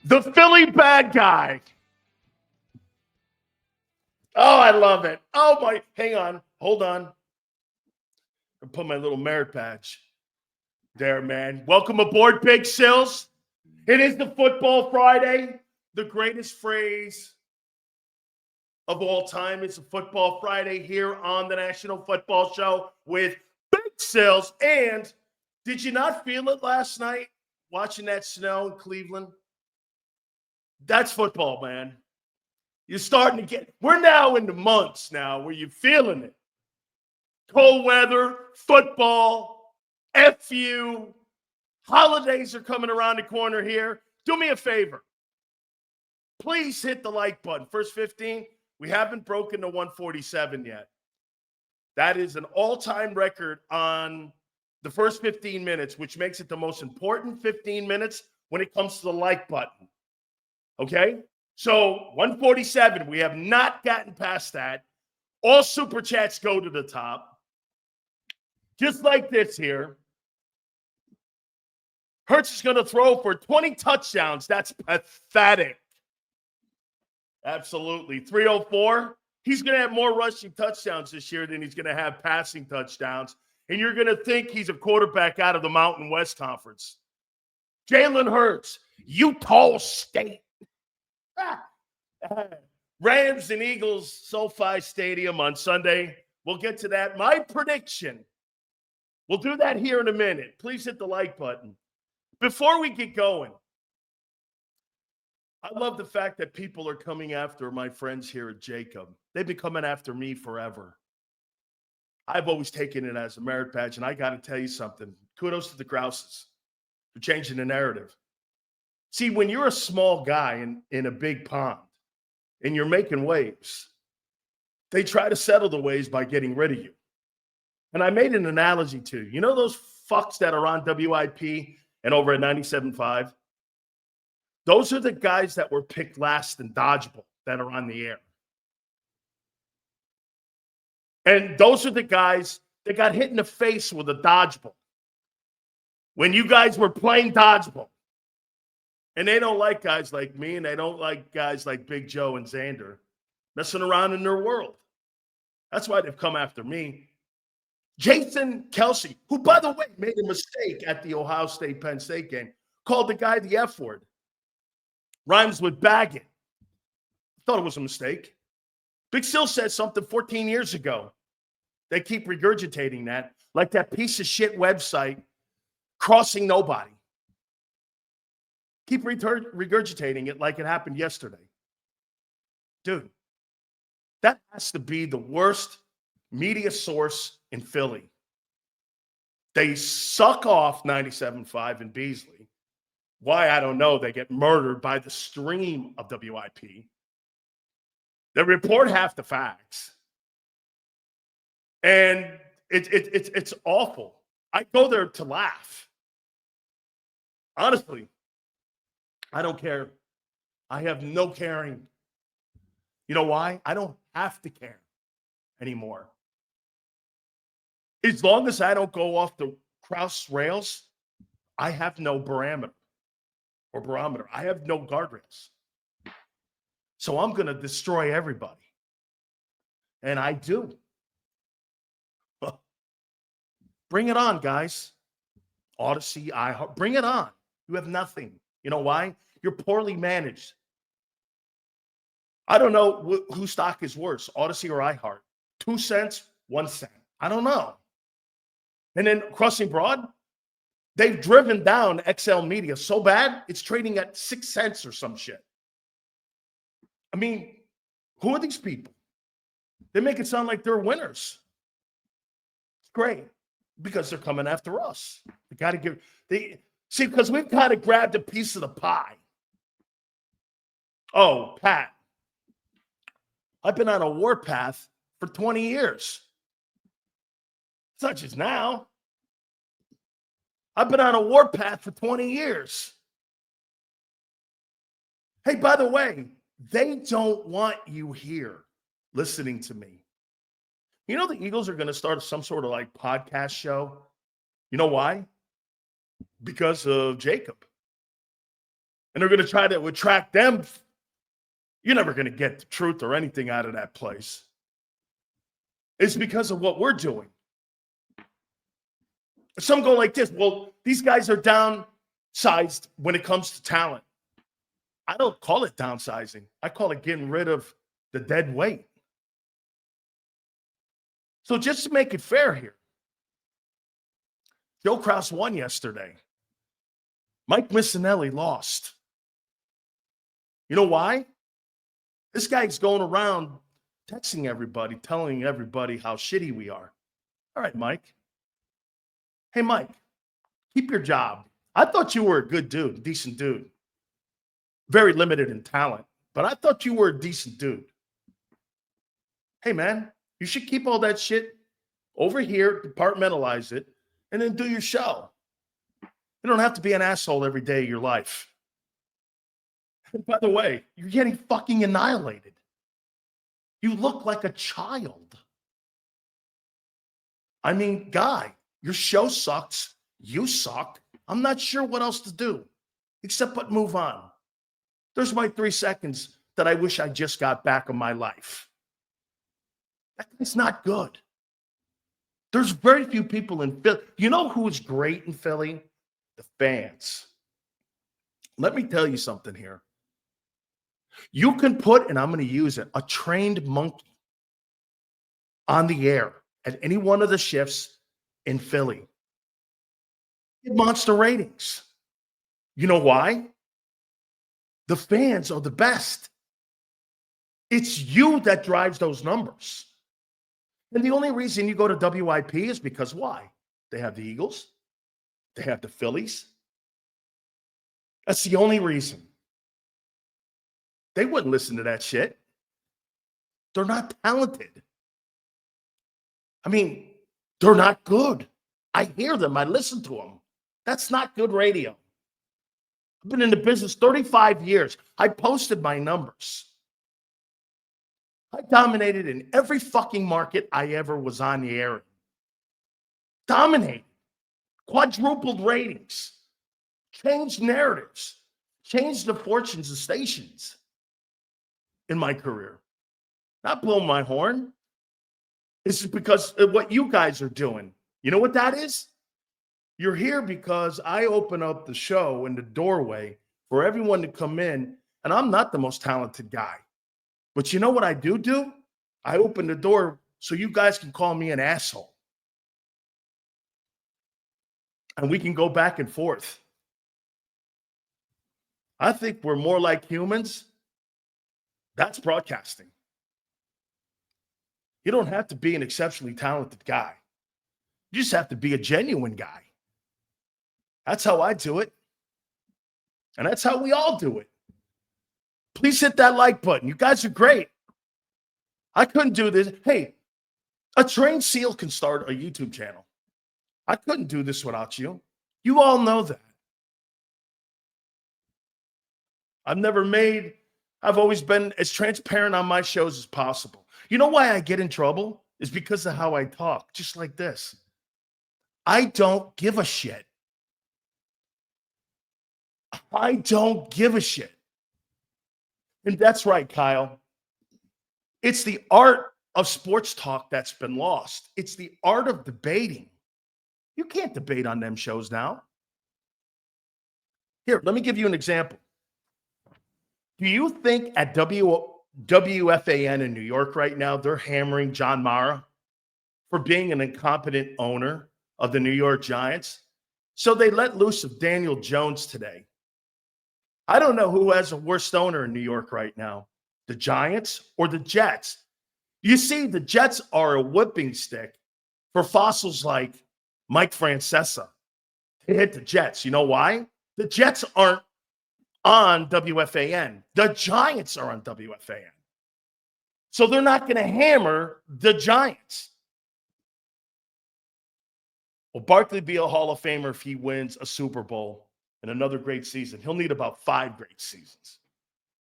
The Philly bad guy. Oh, I love it. Oh, my. Hang on. Hold on. I'll put my little merit badge there, man. Welcome aboard, Big Sills. It is the Football Friday. The greatest phrase of all time is a Football Friday here on the National Football Show with Big Sills. And did you not feel it last night watching that snow in Cleveland? That's football, man. You're starting to get – we're now in the months now where you're feeling it. Cold weather, football, FU. Holidays are coming around the corner here. Do me a favor. Please hit the like button. First 15, we haven't broken the 147 yet. That is an all-time record on the first 15 minutes, which makes it the most important 15 minutes when it comes to the like button. Okay? So 147, we have not gotten past that. All super chats go to the top. Just like this here. Hurts is going to throw for 20 touchdowns. That's pathetic. Absolutely. 304. He's going to have more rushing touchdowns this year than he's going to have passing touchdowns. And you're going to think he's a quarterback out of the Mountain West Conference. Jalen Hurts, Utah State. Rams and Eagles, SoFi Stadium on Sunday. We'll get to that. My prediction. We'll do that here in a minute. Please hit the like button. Before we get going, I love the fact that people are coming after my friends here at JAKIB. They've been coming after me forever. I've always taken it as a merit badge, and I got to tell you something. Kudos to the Krauses for changing the narrative. See, when you're a small guy in a big pond and you're making waves, they try to settle the waves by getting rid of you. And I made an analogy too. You know those fucks that are on WIP and over at 97.5? Those are the guys that were picked last in dodgeball that are on the air. And those are the guys that got hit in the face with a dodgeball when you guys were playing dodgeball. And they don't like guys like me, and they don't like guys like Big Joe and Zander messing around in their world. That's why they've come after me. Jason Kelsey, who, by the way, made a mistake at the Ohio State-Penn State game, called the guy the F word. Rhymes with bagging. Thought it was a mistake. Big Sil said something 14 years ago. They keep regurgitating that, like that piece of shit website, Crossing Nobody. Keep regurgitating it like it happened yesterday. Dude, that has to be the worst media source in Philly. They suck off 97.5 in Beasley. Why, I don't know. They get murdered by the stream of WIP. They report half the facts. And it's awful. I go there to laugh. Honestly, I don't care. I have no caring. You know why? I don't have to care anymore. As long as I don't go off the Krause rails, I have no barometer. I have no guardrails. So I'm going to destroy everybody. And I do. Bring it on, guys. Odyssey, iHeart, bring it on. You have nothing. You know why? You're poorly managed. I don't know whose stock is worse, Odyssey or iHeart. 2 cents, 1 cent. I don't know. And then Crossing Broad, they've driven down XL Media so bad, it's trading at 6 cents or some shit. I mean, who are these people? They make it sound like they're winners. It's great because they're coming after us. They got to see, because we've kind of grabbed a piece of the pie. Oh, Pat, I've been on a warpath for 20 years. Such as now. I've been on a warpath for 20 years. Hey, by the way, they don't want you here listening to me. You know the Eagles are going to start some sort of like podcast show. You know why? because of JAKIB. And they're going to try to attract them. You're never going to get the truth or anything out of that place. It's because of what we're doing. Some go like this. Well, these guys are downsized when it comes to talent. I don't call it downsizing. I call it getting rid of the dead weight. So just to make it fair here, Joe Krause won yesterday. Mike Missinelli lost. You know why? This guy's going around texting everybody, telling everybody how shitty we are. All right, Mike. Hey, Mike, keep your job. I thought you were a good dude, decent dude. Very limited in talent, but I thought you were a decent dude. Hey, man, you should keep all that shit over here, compartmentalize it, and then do your show. You don't have to be an asshole every day of your life. And by the way, you're getting fucking annihilated. You look like a child. I mean, guy, your show sucks. You suck. I'm not sure what else to do except but move on. There's my 3 seconds that I wish I just got back in my life. It's not good. There's very few people in Philly. You know who is great in Philly? The fans. Let me tell you something here. You can put, and I'm going to use it, a trained monkey on the air at any one of the shifts in Philly. Get monster ratings. You know why? The fans are the best. It's you that drives those numbers. And the only reason you go to WIP is because why? They have the Eagles. They have the Phillies. That's the only reason. They wouldn't listen to that shit. They're not talented. I mean, they're not good. I hear them. I listen to them. That's not good radio. I've been in the business 35 years. I posted my numbers. I dominated in every fucking market I ever was on the air in. Dominated. Quadrupled ratings. Changed narratives. Changed the fortunes of stations in my career. Not blowing my horn. This is because of what you guys are doing. You know what that is? You're here because I open up the show in the doorway for everyone to come in, and I'm not the most talented guy. But you know what I do? I open the door so you guys can call me an asshole. And we can go back and forth. I think we're more like humans. That's broadcasting. You don't have to be an exceptionally talented guy. You just have to be a genuine guy. That's how I do it. And that's how we all do it. Please hit that like button. You guys are great. I couldn't do this. Hey, a trained SEAL can start a YouTube channel. I couldn't do this without you. You all know that. I've always been as transparent on my shows as possible. You know why I get in trouble? Is because of how I talk, just like this. I don't give a shit. I don't give a shit. And that's right, Kyle. It's the art of sports talk that's been lost. It's the art of debating. You can't debate on them shows now. Here, let me give you an example. Do you think at WFAN in New York right now, they're hammering John Mara for being an incompetent owner of the New York Giants? So they let loose of Daniel Jones today. I don't know who has a worse owner in New York right now, the Giants or the Jets. You see, the Jets are a whipping stick for fossils like Mike Francesa to hit the Jets. You know why? The Jets aren't on WFAN. The Giants are on WFAN. So they're not going to hammer the Giants. Will Barkley be a Hall of Famer if he wins a Super Bowl and another great season? He'll need about 5 great seasons.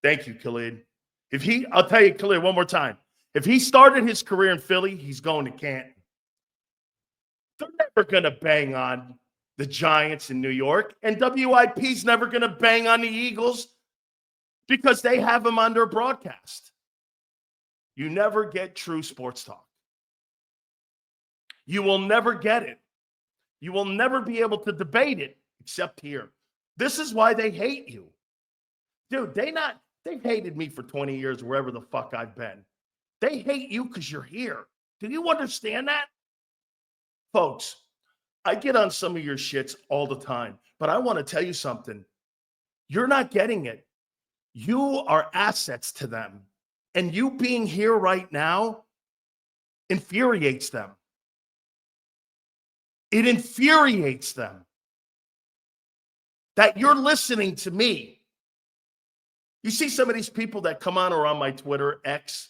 Thank you, Khalid. I'll tell you, Khalid, one more time. If he started his career in Philly, he's going to Canton. They're never going to bang on the Giants in New York, and WIP's never going to bang on the Eagles because they have them on their broadcast. You never get true sports talk. You will never get it. You will never be able to debate it except here. This is why they hate you. Dude, they've hated me for 20 years wherever the fuck I've been. They hate you because you're here. Do you understand that? Folks, I get on some of your shits all the time, but I want to tell you something. You're not getting it. You are assets to them. And you being here right now infuriates them. It infuriates them that you're listening to me. You see some of these people that come on or on my Twitter, X,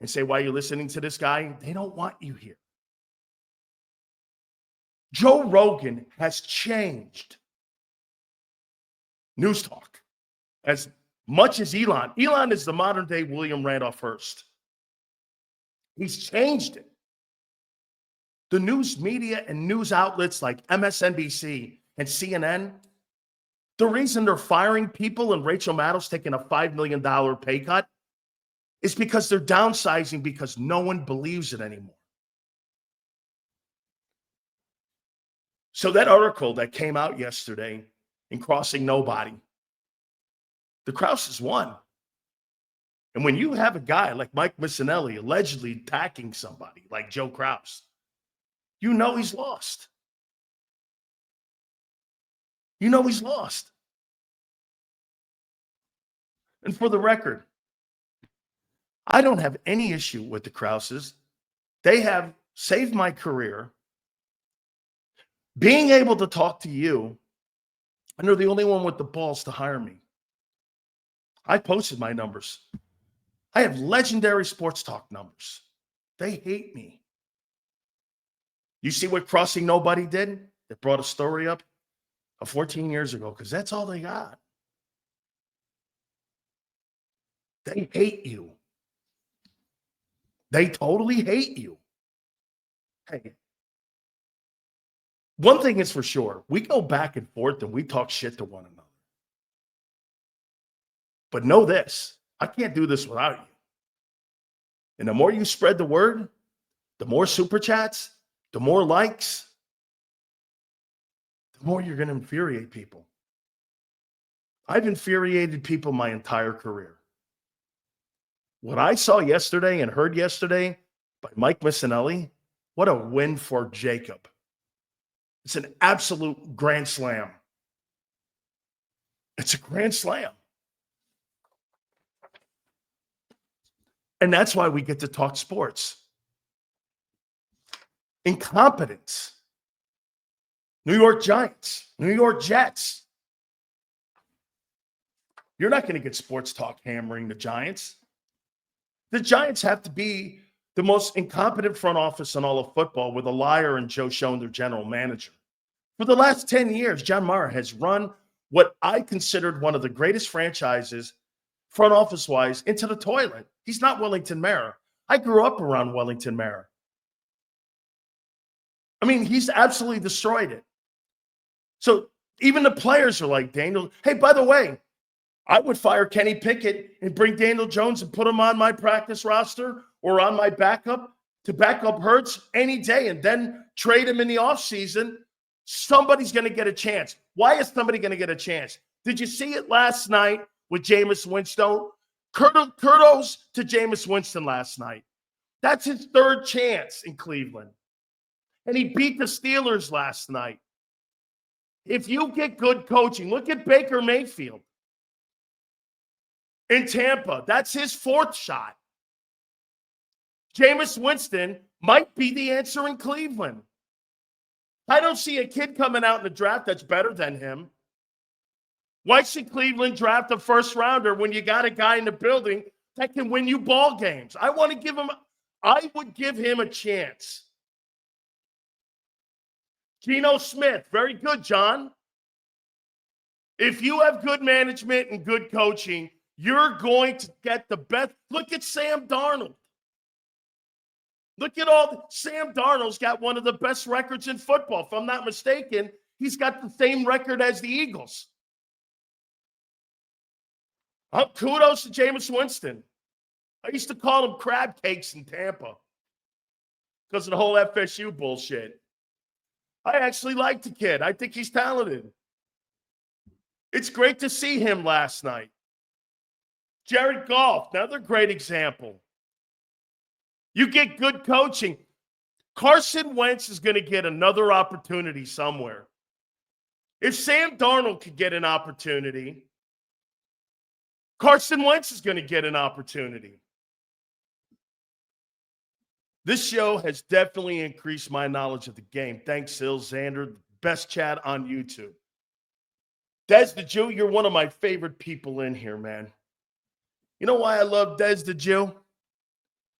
and say, why are you listening to this guy? They don't want you here. Joe Rogan has changed news talk as much as Elon. Elon is the modern day William Randolph Hearst. He's changed it. The news media and news outlets like MSNBC and CNN, the reason they're firing people and Rachel Maddow's taking a $5 million pay cut is because they're downsizing because no one believes it anymore. So that article that came out yesterday in Crossing Nobody, the Krauses won. And when you have a guy like Mike Missanelli allegedly attacking somebody like Joe Krause, you know he's lost. You know he's lost. And for the record, I don't have any issue with the Krauses. They have saved my career. Being able to talk to you, and they're the only one with the balls to hire me. I posted my numbers. I have legendary sports talk numbers. They hate me. You see what Crossing Nobody did? They brought a story up of 14 years ago because that's all they got. They hate you. They totally hate you. Hey, one thing is for sure. We go back and forth and we talk shit to one another. But know this, I can't do this without you. And the more you spread the word, the more super chats, the more likes, the more you're going to infuriate people. I've infuriated people my entire career. What I saw yesterday and heard yesterday by Mike Missanelli, what a win for JAKIB. It's an absolute grand slam. It's a grand slam. And that's why we get to talk sports. Incompetence. New York Giants, New York Jets. You're not going to get sports talk hammering the Giants. The Giants have to be the most incompetent front office in all of football with a liar and Joe Schoen, their general manager. For the last 10 years, John Mara has run what I considered one of the greatest franchises, front office-wise, into the toilet. He's not Wellington Mara. I grew up around Wellington Mara. I mean, he's absolutely destroyed it. So even the players are like, Daniel, hey, by the way, I would fire Kenny Pickett and bring Daniel Jones and put him on my practice roster or on my backup to back up Hurts any day and then trade him in the offseason. Somebody's going to get a chance. Why is somebody going to get a chance? Did you see it last night with Jameis Winston? Kudos to Jameis Winston last night. That's his third chance in Cleveland. And he beat the Steelers last night. If you get good coaching, look at Baker Mayfield in Tampa. That's his fourth shot. Jameis Winston might be the answer in Cleveland. I don't see a kid coming out in the draft that's better than him. Why should Cleveland draft a first rounder when you got a guy in the building that can win you ball games? I would give him a chance. Geno Smith, very good, John. If you have good management and good coaching, you're going to get the best. Look at Sam Darnold. Look at all Sam Darnold's got one of the best records in football. If I'm not mistaken, he's got the same record as the Eagles. Kudos to Jameis Winston. I used to call him crab cakes in Tampa because of the whole FSU bullshit. I actually like the kid. I think he's talented. It's great to see him last night. Jared Goff, another great example. You get good coaching. Carson Wentz is going to get another opportunity somewhere. If Sam Darnold could get an opportunity, Carson Wentz is going to get an opportunity. This show has definitely increased my knowledge of the game. Thanks, Sills, Zander, best chat on YouTube. Des the Jew, you're one of my favorite people in here, man. You know why I love Des the Jew?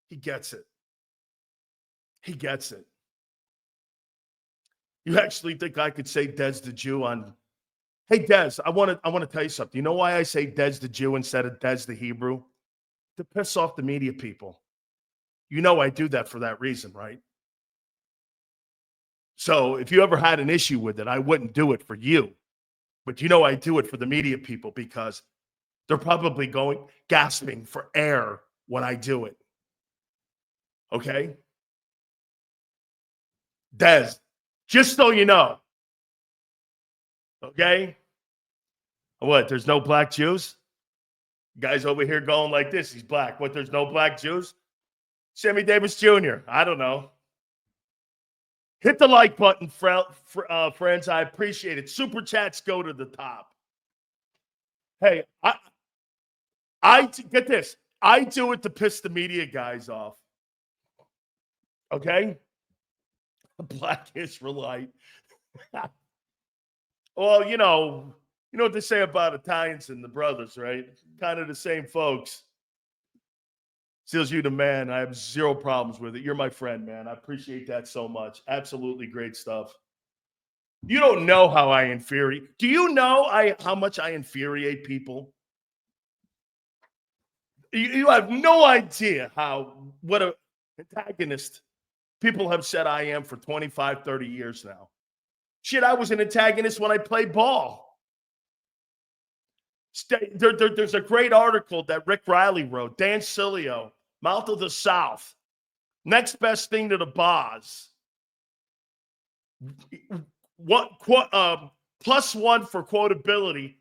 He gets it. He gets it. You actually think I could say Des the Jew on... Hey, Des, I want to tell you something. You know why I say Des the Jew instead of Des the Hebrew? To piss off the media people. You know I do that for that reason, right? So if you ever had an issue with it, I wouldn't do it for you. But you know I do it for the media people because they're probably gasping for air when I do it. Okay? Des, just so you know. Okay? What, there's no black Jews? Guys over here going like this, he's black. What, there's no black Jews? Sammy Davis Jr., I don't know. Hit the like button, friends. I appreciate it. Super chats go to the top. Hey, I get this. I do it to piss the media guys off. Okay? Black Israelite. Well, you know what they say about Italians and the brothers, right? Kind of the same folks. Seals, you the man. I have zero problems with it. You're my friend, man. I appreciate that so much. Absolutely great stuff. You don't know how I infuriate. Do you know how much I infuriate people? You have no idea what an antagonist people have said I am for 25, 30 years now. Shit, I was an antagonist when I played ball. There's a great article that Rick Riley wrote, Dan Sileo, Mouth of the South, next best thing to the Boz. +1 for quotability,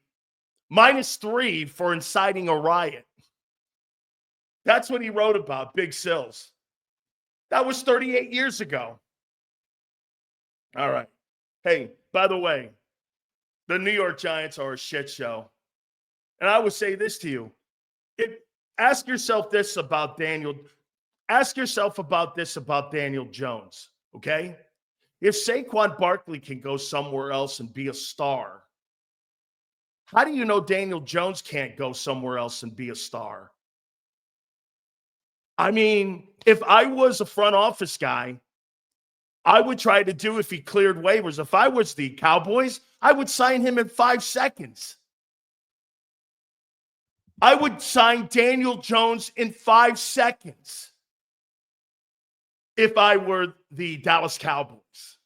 -3 for inciting a riot. That's what he wrote about, Big Sills. That was 38 years ago. All right. Hey, by the way, the New York Giants are a shit show. And I would say this to you. Ask yourself about Daniel Jones, okay? If Saquon Barkley can go somewhere else and be a star, how do you know Daniel Jones can't go somewhere else and be a star? I mean, if I was a front office guy, I would try to do if he cleared waivers. If I was the Cowboys, I would sign him in 5 seconds. I would sign Daniel Jones in 5 seconds if I were the Dallas Cowboys.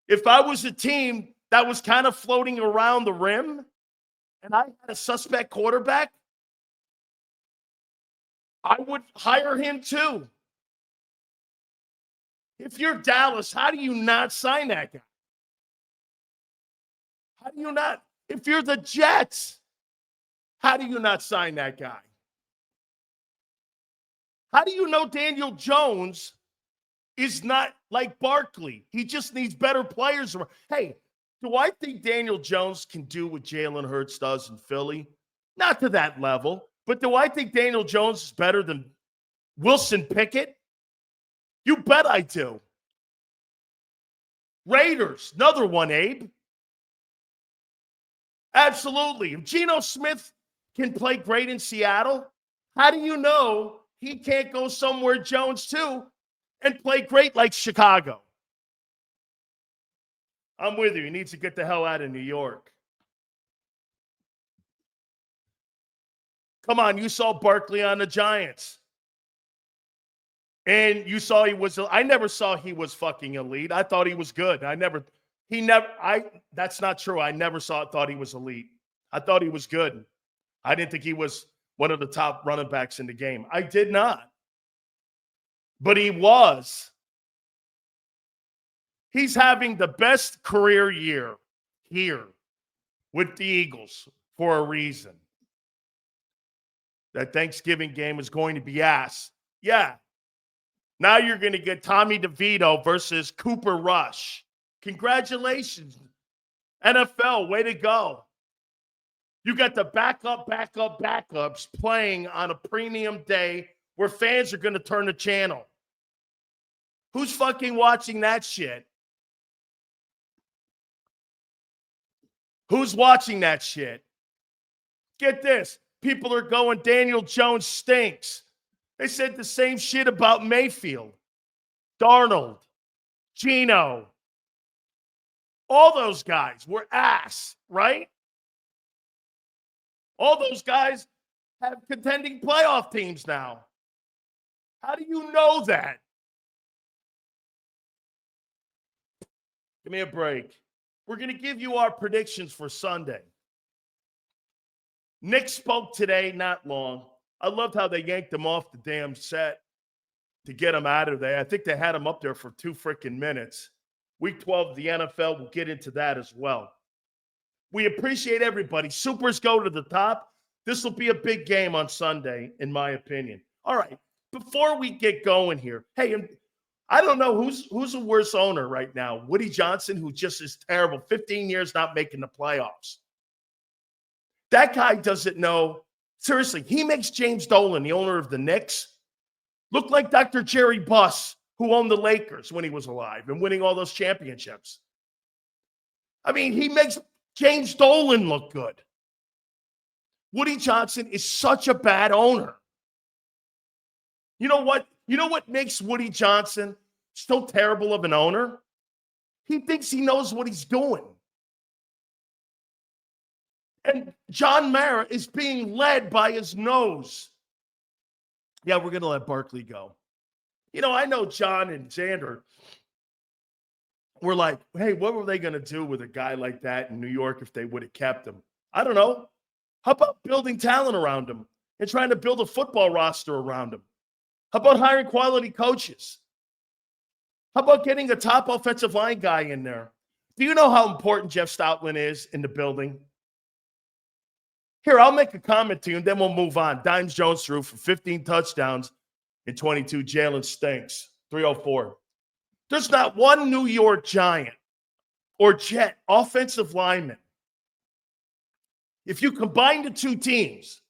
If I was a team that was kind of floating around the rim and I had a suspect quarterback, I would hire him too. If you're Dallas, how do you not sign that guy? How do you not? If you're the Jets, how do you not sign that guy? How do you know Daniel Jones is not like Barkley? He just needs better players. Hey, do I think Daniel Jones can do what Jalen Hurts does in Philly? Not to that level. But do I think Daniel Jones is better than Wilson Pickett? You bet I do. Raiders, another one, Abe. Absolutely. If Geno Smith can play great in Seattle, how do you know he can't go somewhere Jones too and play great like Chicago? I'm with you. He needs to get the hell out of New York. Come on, you saw Barkley on the Giants. And you saw I never saw he was fucking elite. I thought he was good. That's not true. I never thought he was elite. I thought he was good. I didn't think he was one of the top running backs in the game. I did not. But he was. He's having the best career year here with the Eagles for a reason. That Thanksgiving game is going to be ass. Yeah. Now you're going to get Tommy DeVito versus Cooper Rush. Congratulations, NFL. Way to go. You got the backups playing on a premium day where fans are going to turn the channel. Who's fucking watching that shit? Who's watching that shit? Get this. People are going, Daniel Jones stinks. They said the same shit about Mayfield, Darnold, Geno. All those guys were ass, right? All those guys have contending playoff teams now. How do you know that? Give me a break. We're going to give you our predictions for Sunday. Nick spoke today, not long. I loved how they yanked him off the damn set to get him out of there. I think they had him up there for 2 freaking minutes. Week 12 of the NFL, we'll get into that as well. We appreciate everybody. Supers go to the top. This will be a big game on Sunday, in my opinion. All right, before we get going here, hey, I don't know who's the worst owner right now. Woody Johnson, who just is terrible. 15 years not making the playoffs. That guy doesn't know. Seriously, he makes James Dolan, the owner of the Knicks, look like Dr. Jerry Buss, who owned the Lakers when he was alive and winning all those championships. I mean, he makes James Dolan look good. Woody Johnson is such a bad owner. You know what? You know what makes Woody Johnson so terrible of an owner? He thinks he knows what he's doing. And John Mara is being led by his nose. Yeah, we're going to let Barkley go. You know, I know John and Zander were like, hey, what were they going to do with a guy like that in New York if they would have kept him? I don't know. How about building talent around him and trying to build a football roster around him? How about hiring quality coaches? How about getting a top offensive line guy in there? Do you know how important Jeff Stoutland is in the building? Here, I'll make a comment to you, and then we'll move on. Dimes Jones threw for 15 touchdowns in 22. Jalen stinks, 304. There's not one New York Giant or Jet offensive lineman. If you combine the two teams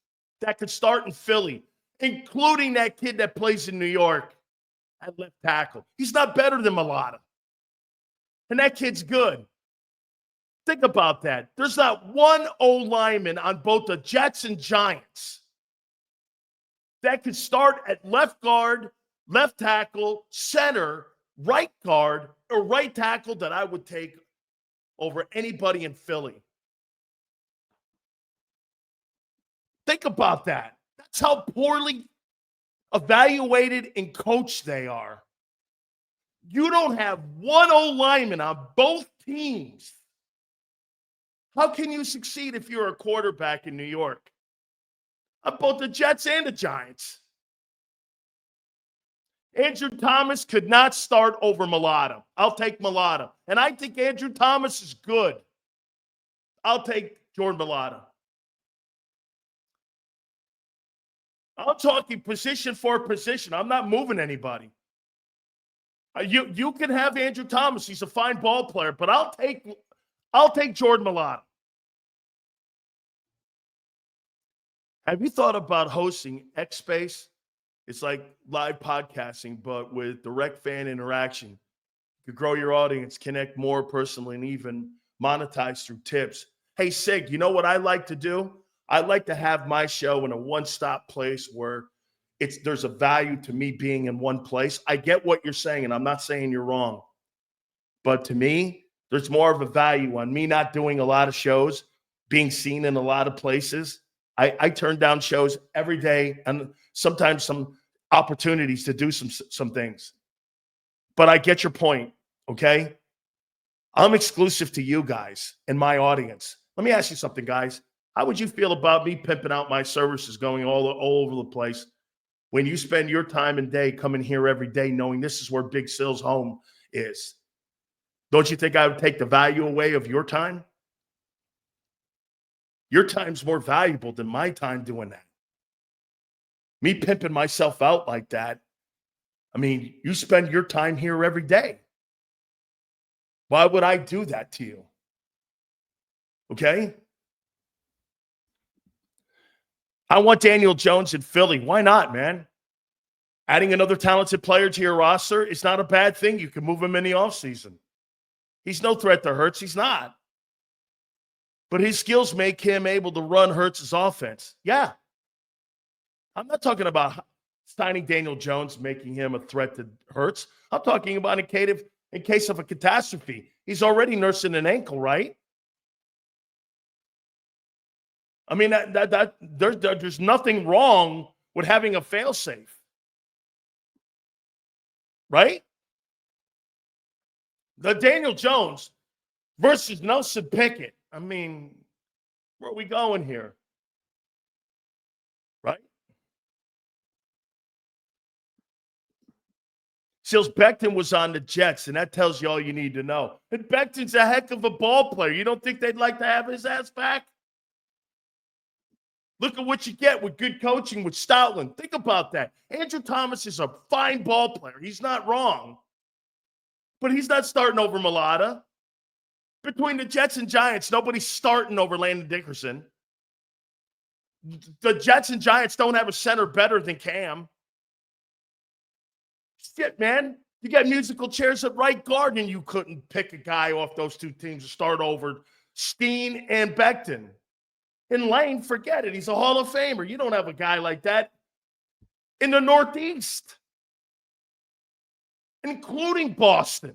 that could start in Philly, including that kid that plays in New York at left tackle, he's not better than Mulata. And that kid's good. Think about that. There's not one O-lineman on both the Jets and Giants that could start at left guard, left tackle, center, right guard, or right tackle that I would take over anybody in Philly. Think about that. That's how poorly evaluated and coached they are. You don't have one O-lineman on both teams. How can you succeed if you're a quarterback in New York? On both the Jets and the Giants. Andrew Thomas could not start over Mulata. I'll take Mulata. And I think Andrew Thomas is good. I'll take Jordan Mulata. I'm talking position for position. I'm not moving anybody. You can have Andrew Thomas. He's a fine ball player, but I'll take Jordan Mulata. Have you thought about hosting X Space? It's like live podcasting, but with direct fan interaction. You could grow your audience, connect more personally, and even monetize through tips. Hey, Sig, you know what I like to do? I like to have my show in a one-stop place where there's a value to me being in one place. I get what you're saying, and I'm not saying you're wrong. But to me, there's more of a value on me not doing a lot of shows, being seen in a lot of places. I turn down shows every day, and sometimes opportunities to do some things. But I get your point, okay? I'm exclusive to you guys and my audience. Let me ask you something, guys. How would you feel about me pimping out my services, going all over the place, when you spend your time and day coming here every day knowing this is where Big Sil's home is? Don't you think I would take the value away of your time? Your time's more valuable than my time doing that. Me pimping myself out like that, I mean, you spend your time here every day. Why would I do that to you? Okay? I want Daniel Jones in Philly. Why not, man? Adding another talented player to your roster is not a bad thing. You can move him in the offseason. He's no threat to Hurts. He's not. But his skills make him able to run Hurts' offense. Yeah. I'm not talking about signing Daniel Jones, making him a threat to Hurts. I'm talking about in case of a catastrophe. He's already nursing an ankle, right? I mean, there's nothing wrong with having a failsafe, right? The Daniel Jones versus Nelson Pickett. I mean, where are we going here? Right? Seals Becton was on the Jets, and that tells you all you need to know. And Becton's a heck of a ball player. You don't think they'd like to have his ass back? Look at what you get with good coaching with Stoutland. Think about that. Andrew Thomas is a fine ball player. He's not wrong. But he's not starting over Mulata. Between the Jets and Giants, nobody's starting over Landon Dickerson. The Jets and Giants don't have a center better than Cam. Shit, man. You got musical chairs at right guard, and you couldn't pick a guy off those two teams to start over Steen and Becton. And Lane, forget it. He's a Hall of Famer. You don't have a guy like that in the Northeast, including Boston.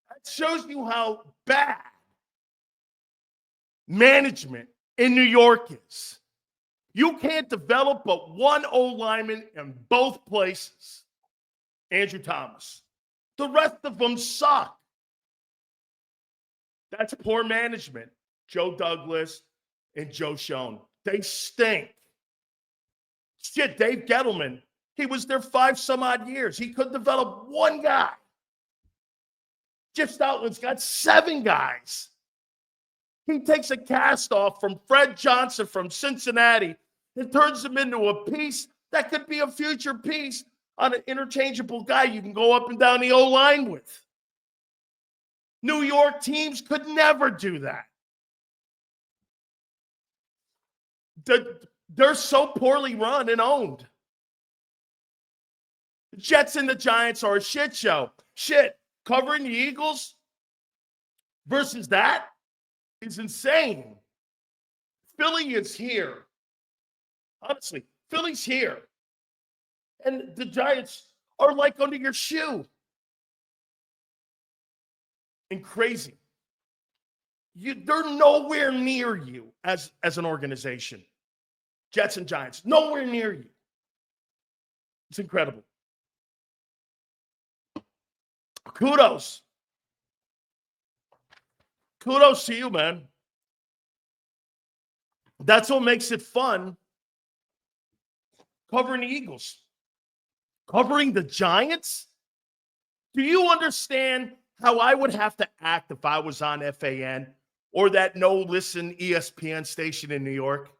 That shows you how bad management in New York is. You can't develop but one O-lineman in both places. Andrew Thomas. The rest of them suck. That's poor management. Joe Douglas and Joe Schoen. They stink. Shit, Dave Gettleman. He was there 5-some-odd years. He couldn't develop one guy. Jeff Stoutland's got 7 guys. He takes a cast off from Fred Johnson from Cincinnati and turns him into a piece that could be a future piece on an interchangeable guy you can go up and down the O-line with. New York teams could never do that. They're so poorly run and owned. The Jets and the Giants are a shit show. Shit, covering the Eagles versus that is insane. Philly is here. Honestly, Philly's here. And the Giants are like under your shoe. And crazy. They're nowhere near you as an organization. Jets and Giants, nowhere near you. It's incredible. Kudos. Kudos to you, man. That's what makes it fun. Covering the Eagles. Covering the Giants? Do you understand how I would have to act if I was on FAN or that no-listen ESPN station in New York?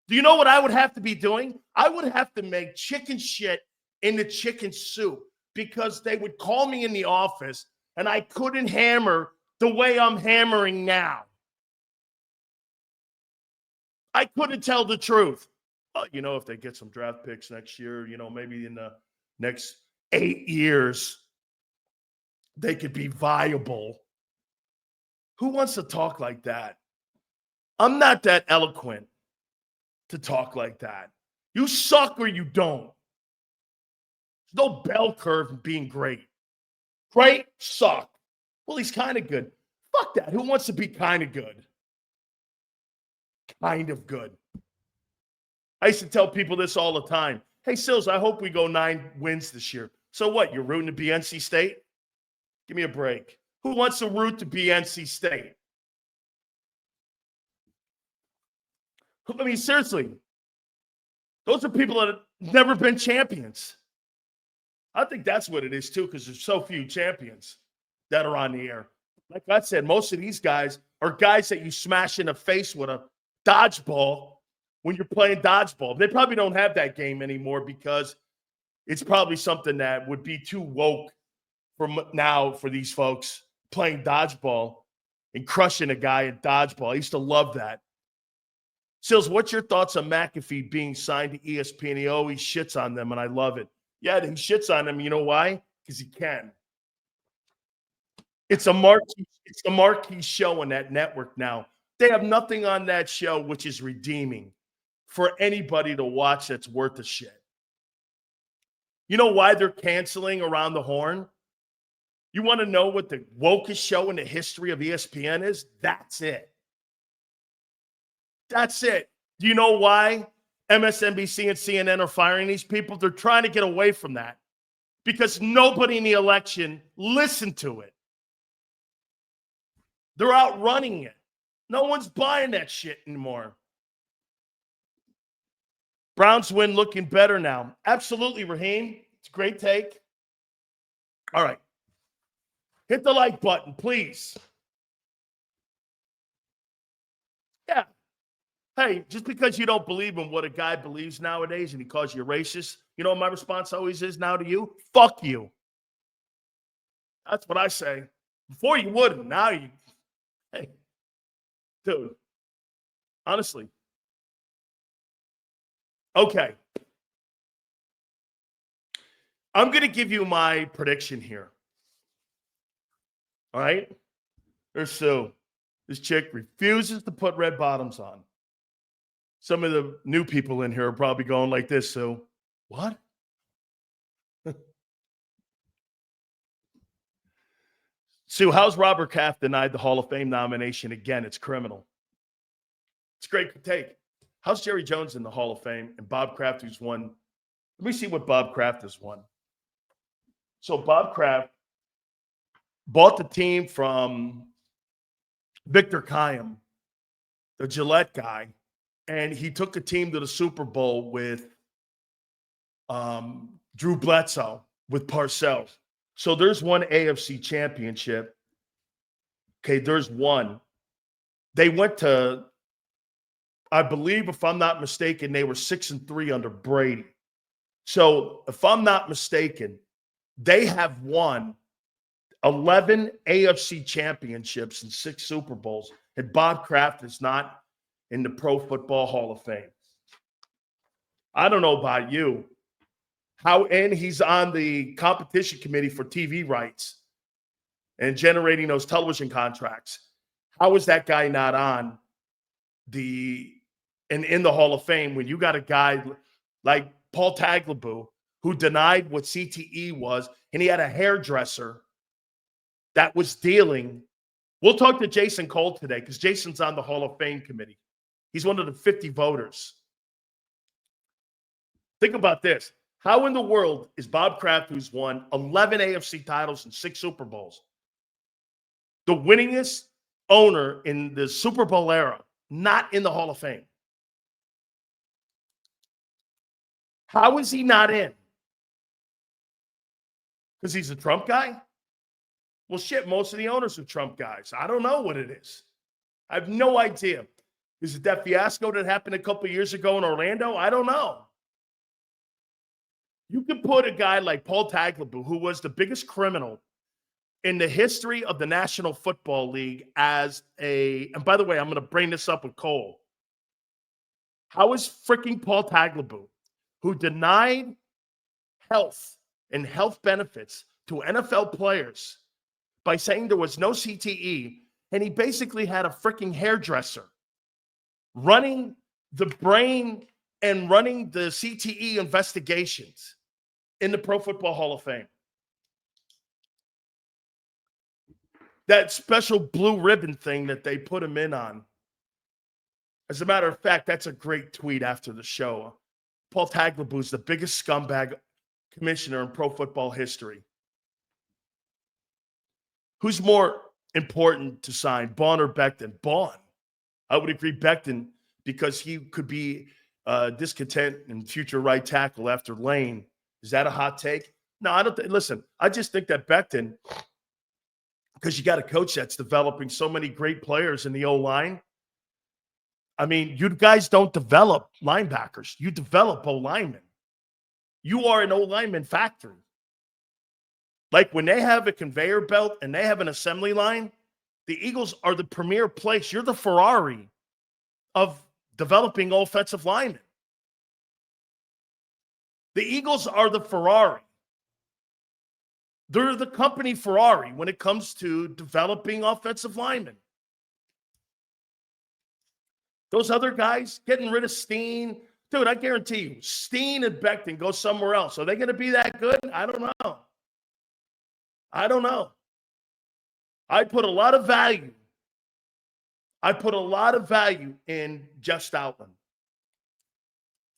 Do you know what I would have to be doing? I would have to make chicken shit into chicken soup because they would call me in the office and I couldn't hammer the way I'm hammering now. I couldn't tell the truth. If they get some draft picks next year, maybe in the next 8 years, they could be viable. Who wants to talk like that? I'm not that eloquent to talk like that. You suck or you don't. There's no bell curve in being great. Great, suck. Well, he's kind of good. Fuck that. Who wants to be kind of good? Kind of good. I used to tell people this all the time. Hey, Sills, I hope we go 9 wins this year. So what? You're rooting to be NC State? Give me a break. Who wants to root to be NC State? I mean, seriously, those are people that have never been champions. I think that's what it is, too, because there's so few champions that are on the air. Like I said, most of these guys are guys that you smash in the face with a dodgeball when you're playing dodgeball. They probably don't have that game anymore because it's probably something that would be too woke for now for these folks playing dodgeball and crushing a guy at dodgeball. I used to love that. Sills, what's your thoughts on McAfee being signed to ESPN? He always shits on them, and I love it. Yeah, he shits on them. You know why? Because he can. It's a marquee show on that network now. They have nothing on that show which is redeeming for anybody to watch that's worth a shit. You know why they're canceling Around the Horn? You want to know what the wokest show in the history of ESPN is? That's it. That's it. Do you know why MSNBC and CNN are firing these people? They're trying to get away from that because nobody in the election listened to it. They're outrunning it. No one's buying that shit anymore. Browns win looking better now. Absolutely, Raheem. It's a great take. All right. Hit the like button, please. Yeah. Hey, just because you don't believe in what a guy believes nowadays and he calls you racist, you know what my response always is now to you? Fuck you. That's what I say. Before you wouldn't. Now you, hey, dude, honestly. Okay. I'm going to give you my prediction here. All right? There's Sue. This chick refuses to put red bottoms on. Some of the new people in here are probably going like this, Sue. What? Sue, how's Robert Kraft denied the Hall of Fame nomination again? It's criminal. It's a great take. How's Jerry Jones in the Hall of Fame and Bob Kraft, who's won? Let me see what Bob Kraft has won. So Bob Kraft bought the team from Victor Kiam, the Gillette guy, and he took a team to the Super Bowl with Drew Bledsoe, with Parcells. So there's one AFC championship. Okay, there's one. They went to, I believe, if I'm not mistaken, they were 6-3 under Brady. So if I'm not mistaken, they have won 11 AFC championships and 6 Super Bowls, and Bob Kraft is not in the Pro Football Hall of Fame. I don't know about you. And he's on the competition committee for TV rights and generating those television contracts. How is that guy not on in the Hall of Fame when you got a guy like Paul Tagliabue who denied what CTE was, and he had a hairdresser that was dealing. We'll talk to Jason Cole today because Jason's on the Hall of Fame committee. He's one of the 50 voters. Think about this. How in the world is Bob Kraft, who's won 11 AFC titles and 6 Super Bowls, the winningest owner in the Super Bowl era, not in the Hall of Fame? How is he not in? Because he's a Trump guy? Well, shit, most of the owners are Trump guys. I don't know what it is. I have no idea. Is it that fiasco that happened a couple of years ago in Orlando? I don't know. You could put a guy like Paul Tagliabue, who was the biggest criminal in the history of the National Football League, and by the way, I'm going to bring this up with Cole. How is freaking Paul Tagliabue, who denied health and health benefits to NFL players by saying there was no CTE, and he basically had a freaking hairdresser running the brain and running the CTE investigations in the Pro Football Hall of Fame? That special blue ribbon thing that they put him in on. As a matter of fact, that's a great tweet after the show. Paul Tagliabue is the biggest scumbag commissioner in pro football history. Who's more important to sign, Bond or Becton? Bond. I would agree Becton because he could be discontent in future right tackle after Lane. Is that a hot take? No, I don't. Listen, I just think that Becton, because you got a coach that's developing so many great players in the O-line. I mean, you guys don't develop linebackers. You develop O-linemen. You are an O-lineman factory. Like when they have a conveyor belt and they have an assembly line, the Eagles are the premier place. You're the Ferrari of developing offensive linemen. The Eagles are the Ferrari. They're the company Ferrari when it comes to developing offensive linemen. Those other guys, getting rid of Steen. Dude, I guarantee you, Steen and Becton go somewhere else. Are they going to be that good? I don't know. I put a lot of value. In Jeff Stoutland.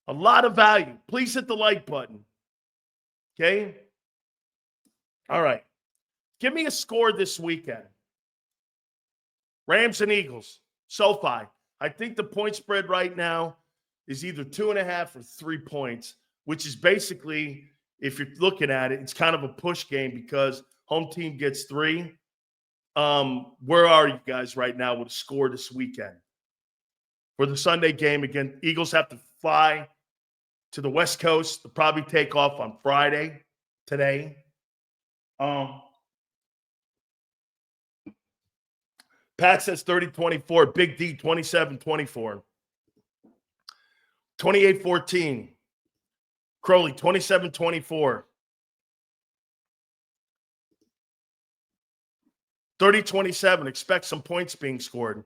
A lot of value. Please hit the like button. Okay? All right. Give me a score this weekend. Rams and Eagles. SoFi. I think the point spread right now is either 2.5 or 3 points, which is basically, if you're looking at it, it's kind of a push game because home team gets 3. Where are you guys right now with a score this weekend? For the Sunday game, again, Eagles have to fly to the West Coast. They'll probably take off on Friday, today. Pat says 30-24. Big D, 27-24. 28-14. Crowley, 27-24. 30-27. Expect some points being scored.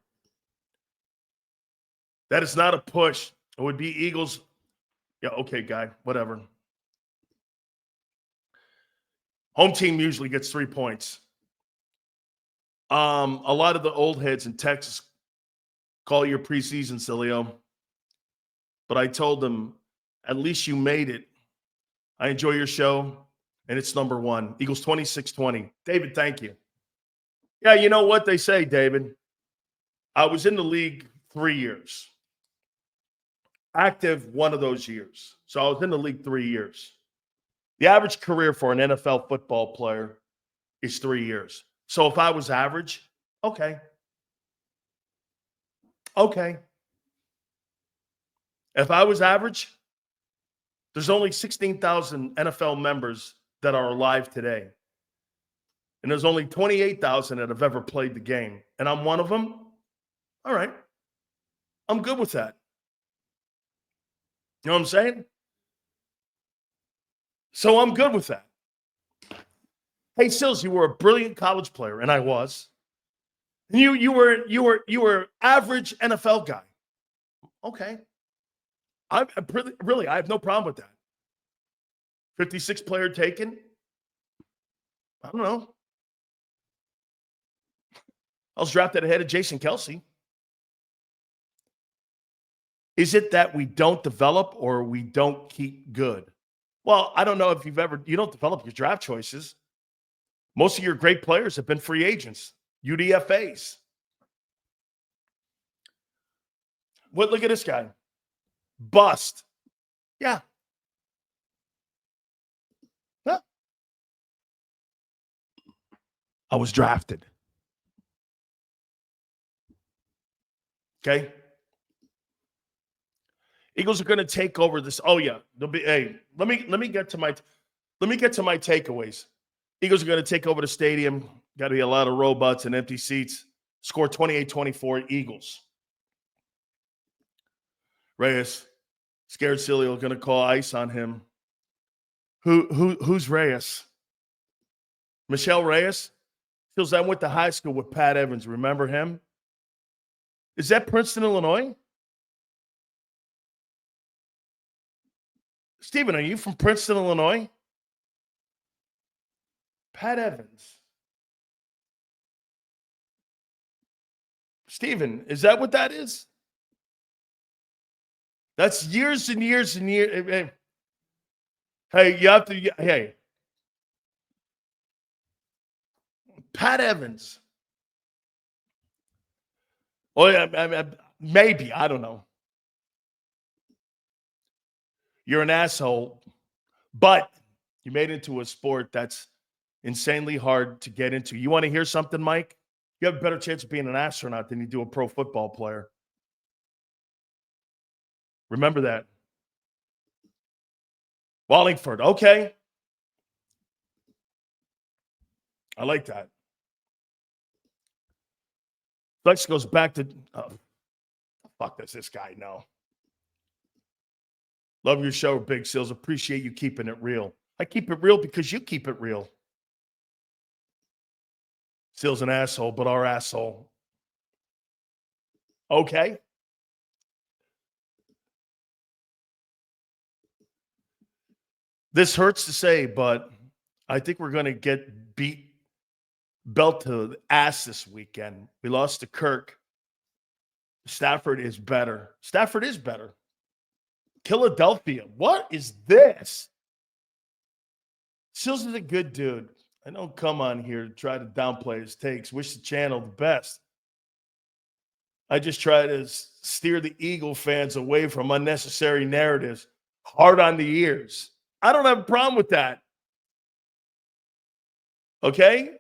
That is not a push. It would be Eagles. Yeah, okay, guy. Whatever. Home team usually gets 3 points. A lot of the old heads in Texas call your preseason, Sileo. But I told them, at least you made it. I enjoy your show, and it's number 1. Eagles 26-20. David, thank you. Yeah, you know what they say, David. I was in the league 3 years. Active one of those years. So I was in the league 3 years. The average career for an NFL football player is 3 years. So if I was average, okay. If I was average, there's only 16,000 NFL members that are alive today. And there's only 28,000 that have ever played the game. And I'm one of them. All right. I'm good with that. You know what I'm saying? So I'm good with that. Hey, Sills, you were a brilliant college player, and I was. You were average NFL guy. Okay. I have no problem with that. 56 player taken. I don't know. I was drafted ahead of Jason Kelce. Is it that we don't develop or we don't keep good? Well, I don't know if you don't develop your draft choices. Most of your great players have been free agents, UDFAs. Look at this guy. Bust. Yeah. Huh. I was drafted. Okay. Eagles are going to take over this. Oh yeah, they'll be. Hey, let me get to my takeaways. Eagles are going to take over the stadium. Got to be a lot of robots and empty seats. Score 28-24 Eagles. Reyes, scared Sileo, going to call ice on him. Who's Reyes? Michelle Reyes? Feels I went to high school with Pat Evans. Remember him? Is that Princeton, Illinois? Steven, are you from Princeton, Illinois? Pat Evans. Steven, is that what that is? That's years and years and years. Hey, you have to. Hey, Pat Evans. Oh yeah, maybe I don't know. You're an asshole, but you made it into a sport that's insanely hard to get into. You want to hear something, Mike? You have a better chance of being an astronaut than you do a pro football player. Remember that. Wallingford. Okay. I like that. Flex goes back to fuck does this guy know? Love your show, Big Seals. Appreciate you keeping it real. I keep it real because you keep it real. Seal's an asshole, but our asshole. Okay. This hurts to say, but I think we're going to get beat belt to the ass this weekend. We lost to Kirk. Stafford is better. Stafford is better. Philadelphia. What is this? Sills is a good dude. I don't come on here to try to downplay his takes. Wish the channel the best. I just try to steer the Eagle fans away from unnecessary narratives. Hard on the ears. I don't have a problem with that. Okay?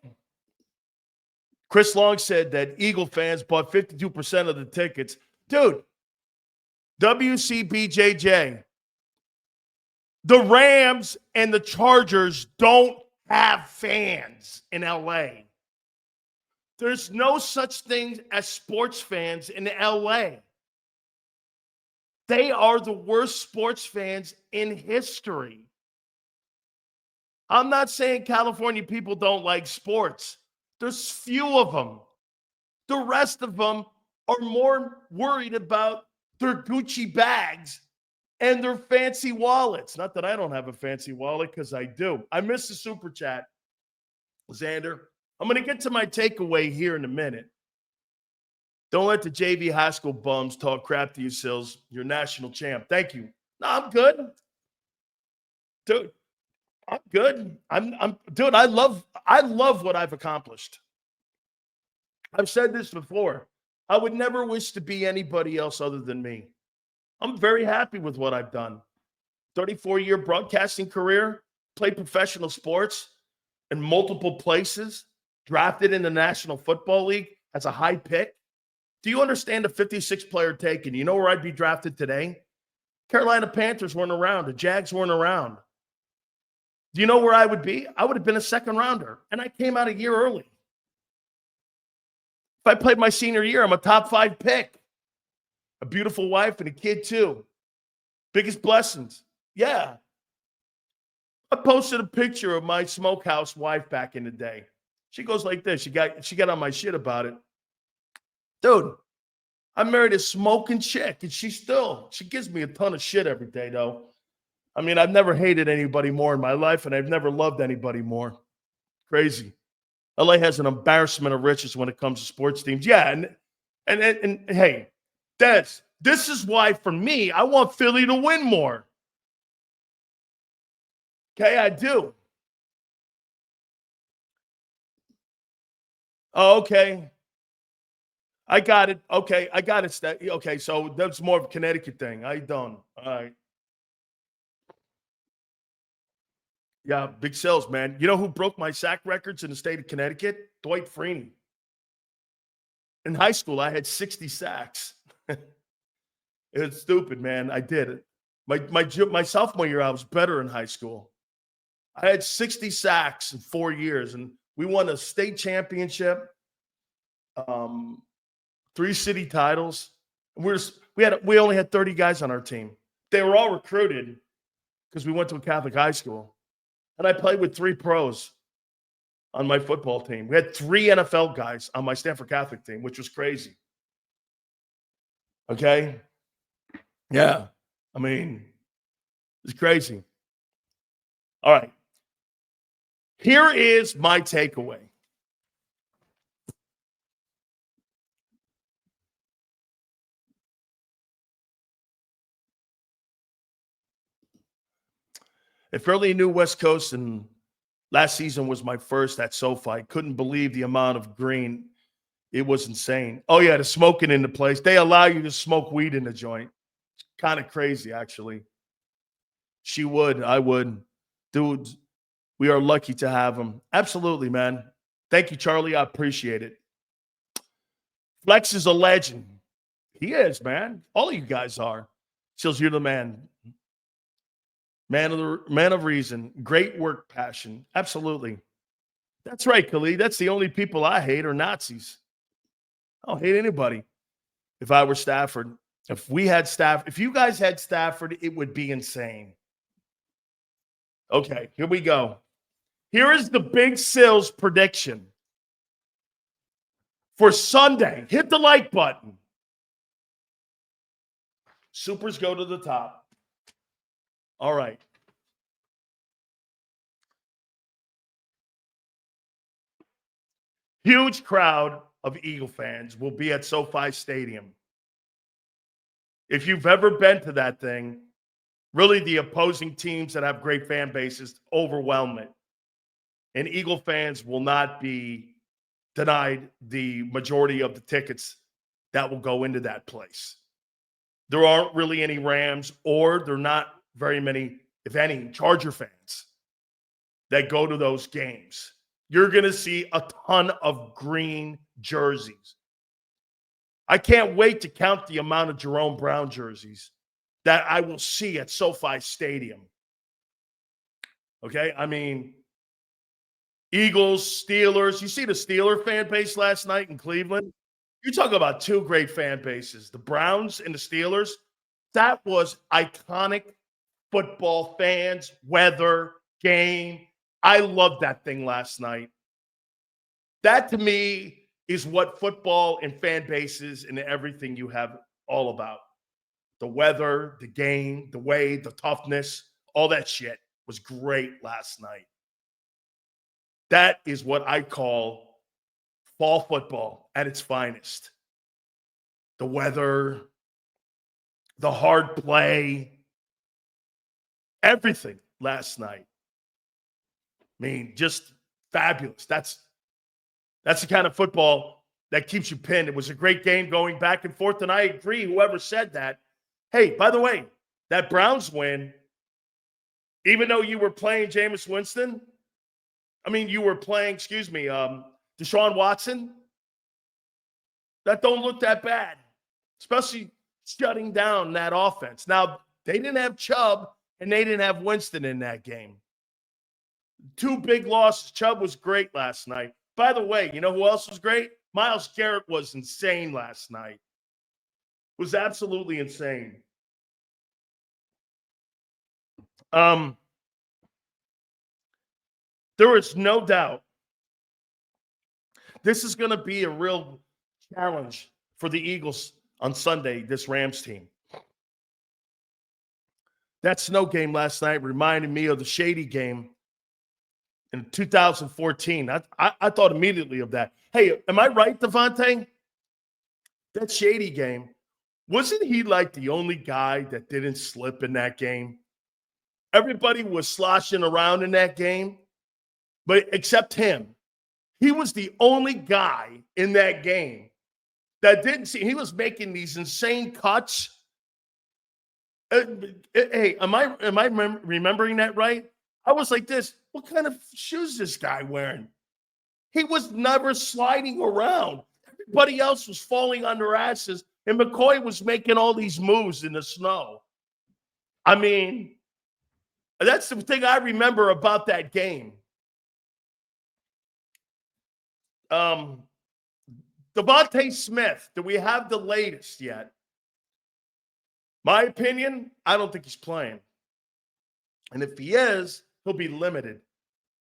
Chris Long said that Eagle fans bought 52% of the tickets. Dude, WCBJJ, the Rams and the Chargers don't have fans in LA. There's no such thing as sports fans in LA. They are the worst sports fans in history. I'm not saying California people don't like sports. There's few of them. The rest of them are more worried about their Gucci bags and their fancy wallets. Not that I don't have a fancy wallet, because I do. I missed the super chat, Zander. I'm going to get to my takeaway here in a minute. Don't let the JV high school bums talk crap to you, Sills. You're national champ. Thank you. No, I'm good. Dude, I'm good. Dude, I love what I've accomplished. I've said this before. I would never wish to be anybody else other than me. I'm very happy with what I've done. 34-year broadcasting career, played professional sports in multiple places, drafted in the National Football League as a high pick. Do you understand the 56-player take? And you know where I'd be drafted today? Carolina Panthers weren't around. The Jags weren't around. Do you know where I would be? I would have been a second rounder, and I came out a year early. If I played my senior year, I'm a top 5 pick. A beautiful wife and a kid too. Biggest blessings. Yeah. I posted a picture of my smokehouse wife back in the day. She goes like this. She got on my shit about it. Dude, I married a smoking chick, and she gives me a ton of shit every day, though. I mean, I've never hated anybody more in my life, and I've never loved anybody more. Crazy. LA has an embarrassment of riches when it comes to sports teams. Yeah, and hey, this is why, for me, I want Philly to win more. Okay, I do. Oh, okay. I got it. Okay, I got it. Okay, so that's more of a Connecticut thing. I don't. All right. Yeah, big sales, man. You know who broke my sack records in the state of Connecticut? Dwight Freeney. In high school, I had 60 sacks. It's stupid, man. I did it. My sophomore year, I was better in high school. I had 60 sacks in 4 years, and we won a state championship, 3 city titles. We only had 30 guys on our team. They were all recruited because we went to a Catholic high school. And I played with 3 pros on my football team. We had 3 NFL guys on my Stanford Catholic team, which was crazy. Okay? Yeah. I mean, it's crazy. All right. Here is my takeaway. A fairly new West Coast, and last season was my first at SoFi. Couldn't believe the amount of green. It was insane. Oh, yeah, the smoking in the place. They allow you to smoke weed in the joint. Kind of crazy, actually. She would. I would. Dude, we are lucky to have him. Absolutely, man. Thank you, Charlie. I appreciate it. Flex is a legend. He is, man. All of you guys are. Sills, you're the man. Man of reason. Great work passion. Absolutely. That's right, Khalid. That's the only people I hate are Nazis. I don't hate anybody. If I were Stafford, if you guys had Stafford, it would be insane. Okay, here we go. Here is the Big Sills prediction for Sunday. Hit the like button. Supers go to the top. All right. Huge crowd of Eagle fans will be at SoFi Stadium. If you've ever been to that thing, really the opposing teams that have great fan bases overwhelm it. And Eagle fans will not be denied the majority of the tickets that will go into that place. There aren't really any Rams, or there are not very many, if any, Charger fans that go to those games. You're going to see a ton of green jerseys. I can't wait to count the amount of Jerome Brown jerseys that I will see at SoFi Stadium. Okay? I mean, Eagles, Steelers. You see the Steeler fan base last night in Cleveland? You talk about two great fan bases, the Browns and the Steelers. That was iconic football fans, weather, game. I loved that thing last night. That to me is what football and fan bases and everything you have all about. The weather, the game, the way, the toughness, all that shit was great last night. That is what I call fall football at its finest. The weather, the hard play, everything last night. I mean, just fabulous. That's the kind of football that keeps you pinned. It was a great game going back and forth, and I agree, whoever said that. Hey, by the way, that Browns win, even though you were playing Jameis Winston, you were playing, Deshaun Watson, that don't look that bad, especially shutting down that offense. Now, they didn't have Chubb, and they didn't have Winston in that game. Two big losses. Chubb was great last night. By the way, you know who else was great? Myles Garrett was insane last night. Was absolutely insane. There is no doubt this is going to be a real challenge for the Eagles on Sunday, this Rams team. That snow game last night reminded me of the Shady game in 2014. I thought immediately of that. Hey, am I right, Devontae? That Shady game, wasn't he like the only guy that didn't slip in that game? Everybody was sloshing around in that game, but except him. He was the only guy in that game that didn't see. He was making these insane cuts. Hey, am I remembering that right? I was like this. What kind of shoes is this guy wearing? He was never sliding around. Everybody else was falling on their asses, and McCoy was making all these moves in the snow. I mean, that's the thing I remember about that game. Devonta Smith, do we have the latest yet? My opinion, I don't think he's playing. And if he is, he'll be limited.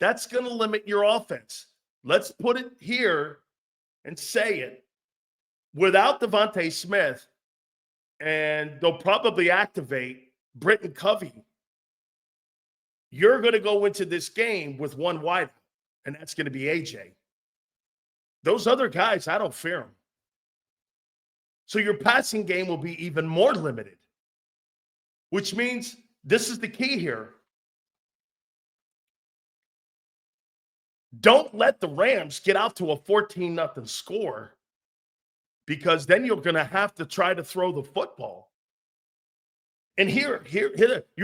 That's going to limit your offense. Let's put it here and say it. Without Devonta Smith, and they'll probably activate Britton Covey, you're going to go into this game with one wideout, and that's going to be AJ. Those other guys, I don't fear them. So your passing game will be even more limited, which means this is the key here. Don't let the Rams get out to a 14-0 score, because then you're going to have to try to throw the football. And here, you're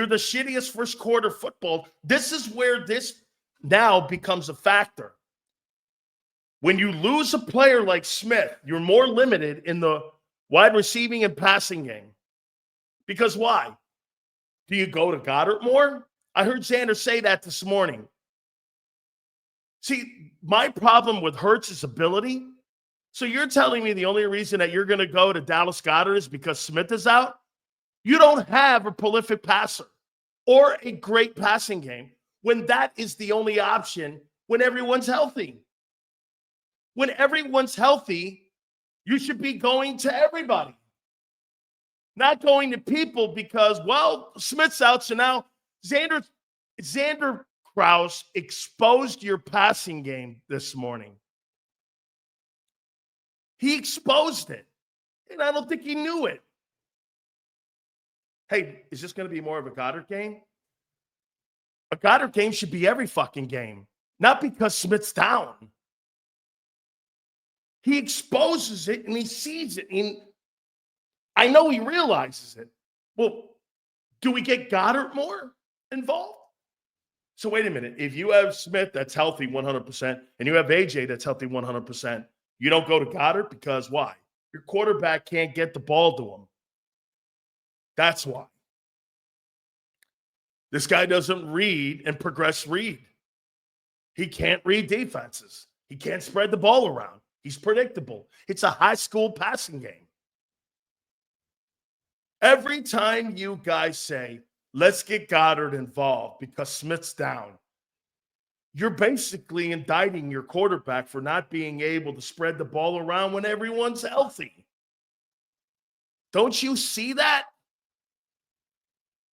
the shittiest first quarter football. This is where this now becomes a factor. When you lose a player like Smith, you're more limited in the wide receiving and passing game. Because why? Do you go to Goddard more? I heard Zander say that this morning. See, my problem with Hurts' ability, so you're telling me the only reason that you're going to go to Dallas Goddard is because Smith is out? You don't have a prolific passer or a great passing game when that is the only option when everyone's healthy. When everyone's healthy, you should be going to everybody. Not going to people because, well, Smith's out, so now Zander Krause exposed your passing game this morning. He exposed it, and I don't think he knew it. Hey, is this going to be more of a Goddard game? A Goddard game should be every fucking game, not because Smith's down. He exposes it, and he sees it, and I know he realizes it. Well, do we get Goddard more involved? So wait a minute. If you have Smith that's healthy 100% and you have AJ that's healthy 100%, you don't go to Goddard because why? Your quarterback can't get the ball to him. That's why. This guy doesn't read and progress read. He can't read defenses. He can't spread the ball around. He's predictable. It's a high school passing game. Every time you guys say, let's get Goddard involved because Smith's down, you're basically indicting your quarterback for not being able to spread the ball around when everyone's healthy. Don't you see that?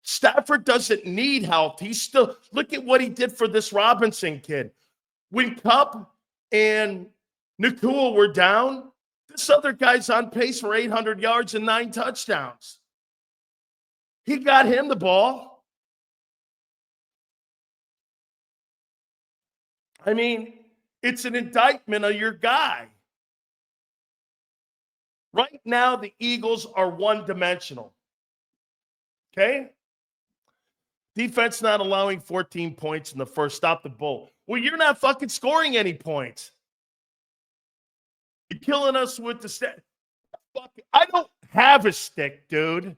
Stafford doesn't need help. He's still, look at what he did for this Robinson kid. When Kupp and Nakua were down, this other guy's on pace for 800 yards and 9 touchdowns. He got him the ball. I mean, it's an indictment of your guy. Right now, the Eagles are one-dimensional. Okay? Defense not allowing 14 points in the first. Stop the bull. Well, you're not fucking scoring any points. You're killing us with the stick. I don't have a stick, dude.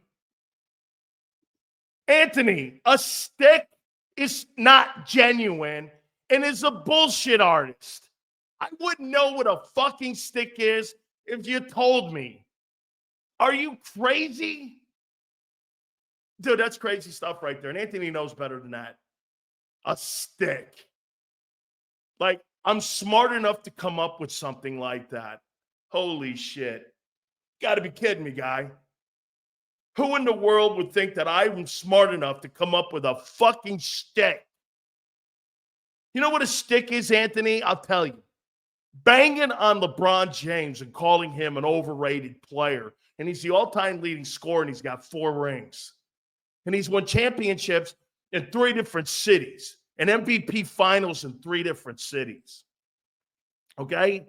Anthony, a stick is not genuine and is a bullshit artist. I wouldn't know what a fucking stick is if you told me. Are you crazy? Dude, that's crazy stuff right there. And Anthony knows better than that. A stick. Like, I'm smart enough to come up with something like that. Holy shit. Got to be kidding me, guy. Who in the world would think that I'm smart enough to come up with a fucking stick? You know what a stick is, Anthony? I'll tell you. Banging on LeBron James and calling him an overrated player. And he's the all-time leading scorer, and he's got 4 rings. And he's won championships in 3 different cities. And MVP finals in 3 different cities. Okay?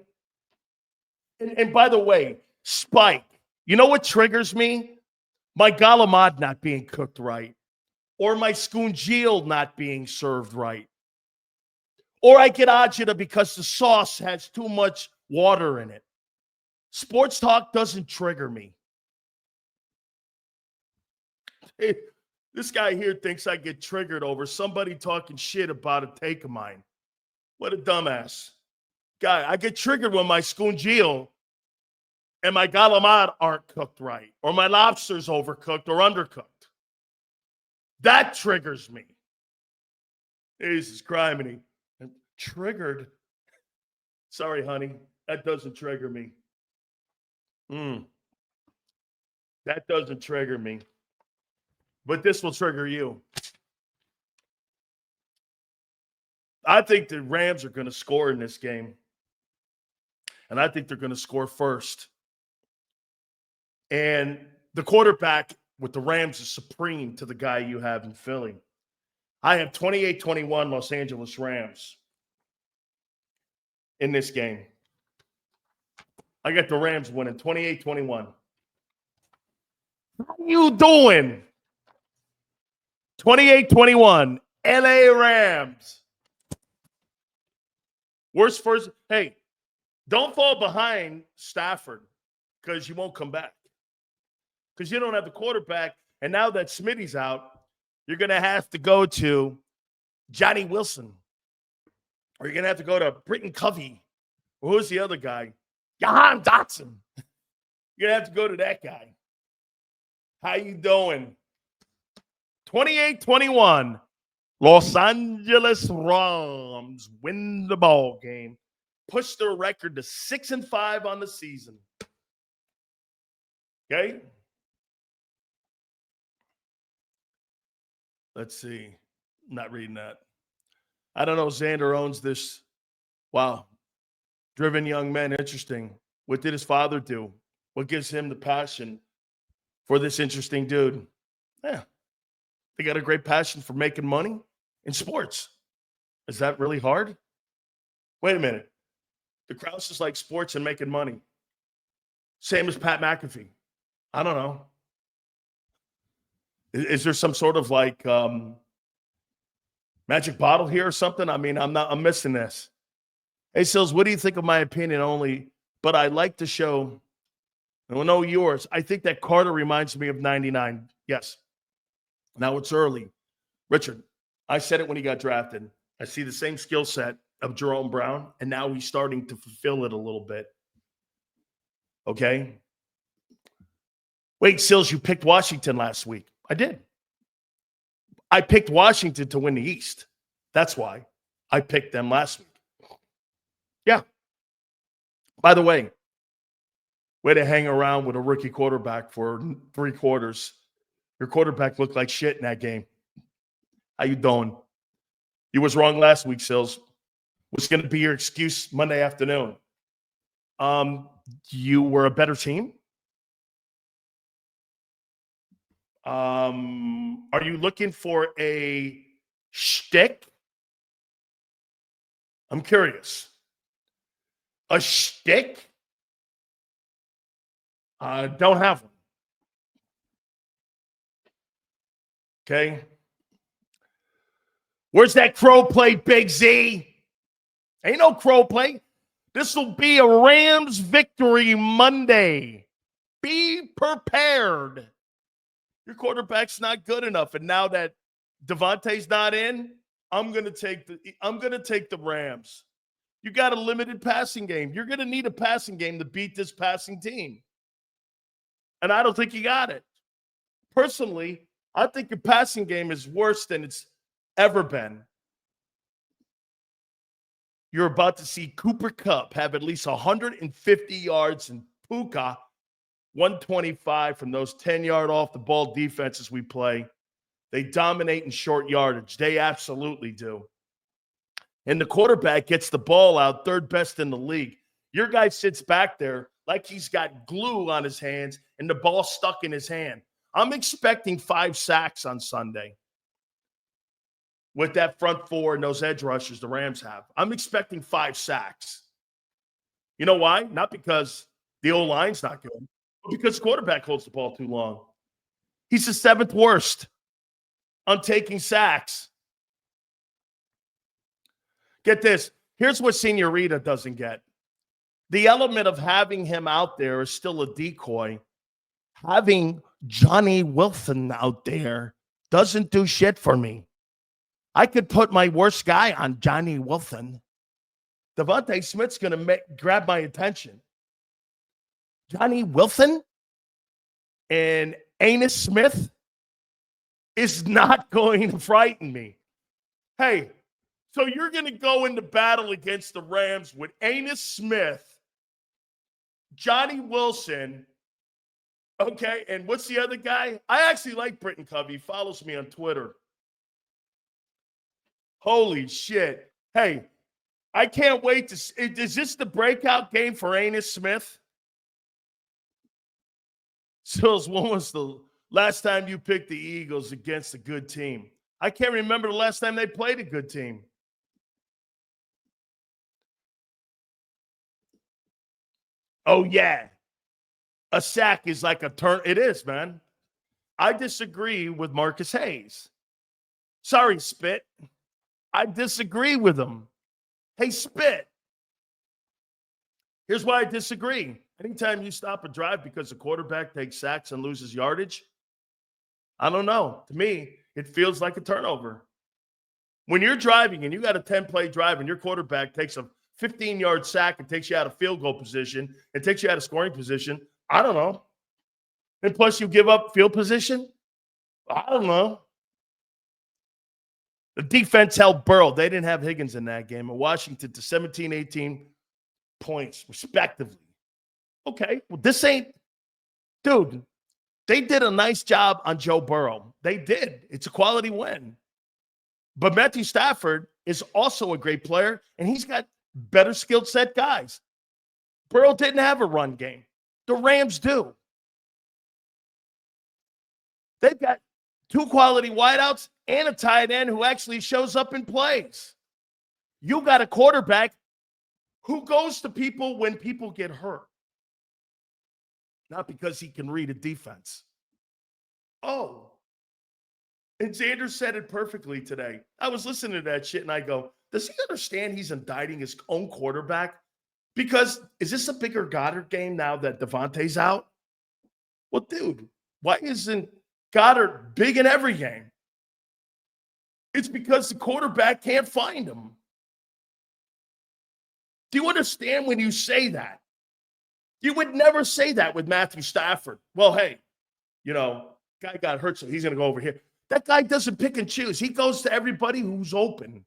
And by the way, Spike, you know what triggers me? My galamad not being cooked right. Or my scoongeel not being served right. Or I get agita because the sauce has too much water in it. Sports talk doesn't trigger me. Hey, this guy here thinks I get triggered over somebody talking shit about a take of mine. What a dumbass. Guy, I get triggered when my scoongeel and my galamad aren't cooked right, or my lobster's overcooked or undercooked. That triggers me. Jesus criminy. I'm triggered. Sorry, honey. That doesn't trigger me. That doesn't trigger me. But this will trigger you. I think the Rams are going to score in this game. And I think they're going to score first. And the quarterback with the Rams is supreme to the guy you have in Philly. I have 28-21 Los Angeles Rams. in this game. I got the Rams winning 28-21. How you doing? 28-21. LA Rams. Worst first. Hey, don't fall behind Stafford because you won't come back. Because you don't have the quarterback. And now that Smitty's out, you're going to have to go to Johnny Wilson. Or you're going to have to go to Britton Covey. Or who's the other guy? Jahan Dotson. You're going to have to go to that guy. How you doing? 28-21. Los Angeles Rams win the ball game. Push their record to 6-5 on the season. Okay? Let's see. I'm not reading that. I don't know. Zander owns this. Wow. Driven young man. Interesting. What did his father do? What gives him the passion for this interesting dude? Yeah. They got a great passion for making money in sports. Is that really hard? Wait a minute. The Krause is like sports and making money. Same as Pat McAfee. I don't know. Is there some sort of like magic bottle here or something? I mean, I'm missing this. Hey, Sills, what do you think of my opinion only? But I like to show, I will know yours. I think that Carter reminds me of 99. Yes. Now it's early. Richard, I said it when he got drafted. I see the same skill set of Jerome Brown, and now he's starting to fulfill it a little bit. Okay? Wait, Sills, you picked Washington last week. I did. I picked Washington to win the East. That's why I picked them last week. Yeah. By the way to hang around with a rookie quarterback for 3 quarters. Your quarterback looked like shit in that game. How you doing? You was wrong last week, Sills. What's going to be your excuse Monday afternoon? You were a better team? Are you looking for a shtick? I'm curious. A shtick? Don't have one. Okay. Where's that crow play, Big Z? Ain't no crow play. This will be a Rams victory Monday. Be prepared. Your quarterback's not good enough. And now that Devonta's not in, I'm gonna take the Rams. You got a limited passing game. You're gonna need a passing game to beat this passing team. And I don't think you got it. Personally, I think your passing game is worse than it's ever been. You're about to see Cooper Kupp have at least 150 yards and Puka 125 from those 10-yard off-the-ball defenses we play. They dominate in short yardage. They absolutely do. And the quarterback gets the ball out, third best in the league. Your guy sits back there like he's got glue on his hands and the ball stuck in his hand. I'm expecting 5 sacks on Sunday with that front four and those edge rushers the Rams have. I'm expecting 5 sacks. You know why? Not because the O-line's not good, but because the quarterback holds the ball too long. He's the 7th worst on taking sacks. Get this. Here's what Senorita doesn't get. The element of having him out there is still a decoy. Having Johnny Wilson out there doesn't do shit for me. I could put my worst guy on Johnny Wilson. Devonta Smith's going to grab my attention. Johnny Wilson and Anus Smith is not going to frighten me. Hey, so you're going to go into battle against the Rams with Anus Smith, Johnny Wilson, okay, and what's the other guy? I actually like Britton Covey. He follows me on Twitter. Holy shit. Hey, I can't wait to see. Is this the breakout game for Anus Smith? Sills, when was the last time you picked the Eagles against a good team? I can't remember the last time they played a good team. Oh, yeah. A sack is like a turn. It is, man. I disagree with Marcus Hayes. Sorry, Spit. I disagree with him. Hey, Spit. Here's why I disagree. Anytime you stop a drive because the quarterback takes sacks and loses yardage, I don't know. To me, it feels like a turnover. When you're driving and you got a 10-play drive and your quarterback takes a 15-yard sack and takes you out of field goal position and takes you out of scoring position, I don't know. And plus you give up field position? I don't know. The defense held Burrow. They didn't have Higgins in that game. And Washington to 17, 18 points, respectively. Okay, well, this ain't – dude, they did a nice job on Joe Burrow. They did. It's a quality win. But Matthew Stafford is also a great player, and he's got better skill set guys. Burrow didn't have a run game. The Rams do. They've got two quality wideouts and a tight end who actually shows up and plays. You got a quarterback who goes to people when people get hurt. Not because he can read a defense. Oh. And Zander said it perfectly today. I was listening to that shit and I go, does he understand he's indicting his own quarterback? Because is this a bigger Goddard game now that Devonta's out? Well, dude, why isn't Goddard big in every game? It's because the quarterback can't find him. Do you understand when you say that? You would never say that with Matthew Stafford. Well, hey, guy got hurt, so he's going to go over here. That guy doesn't pick and choose. He goes to everybody who's open.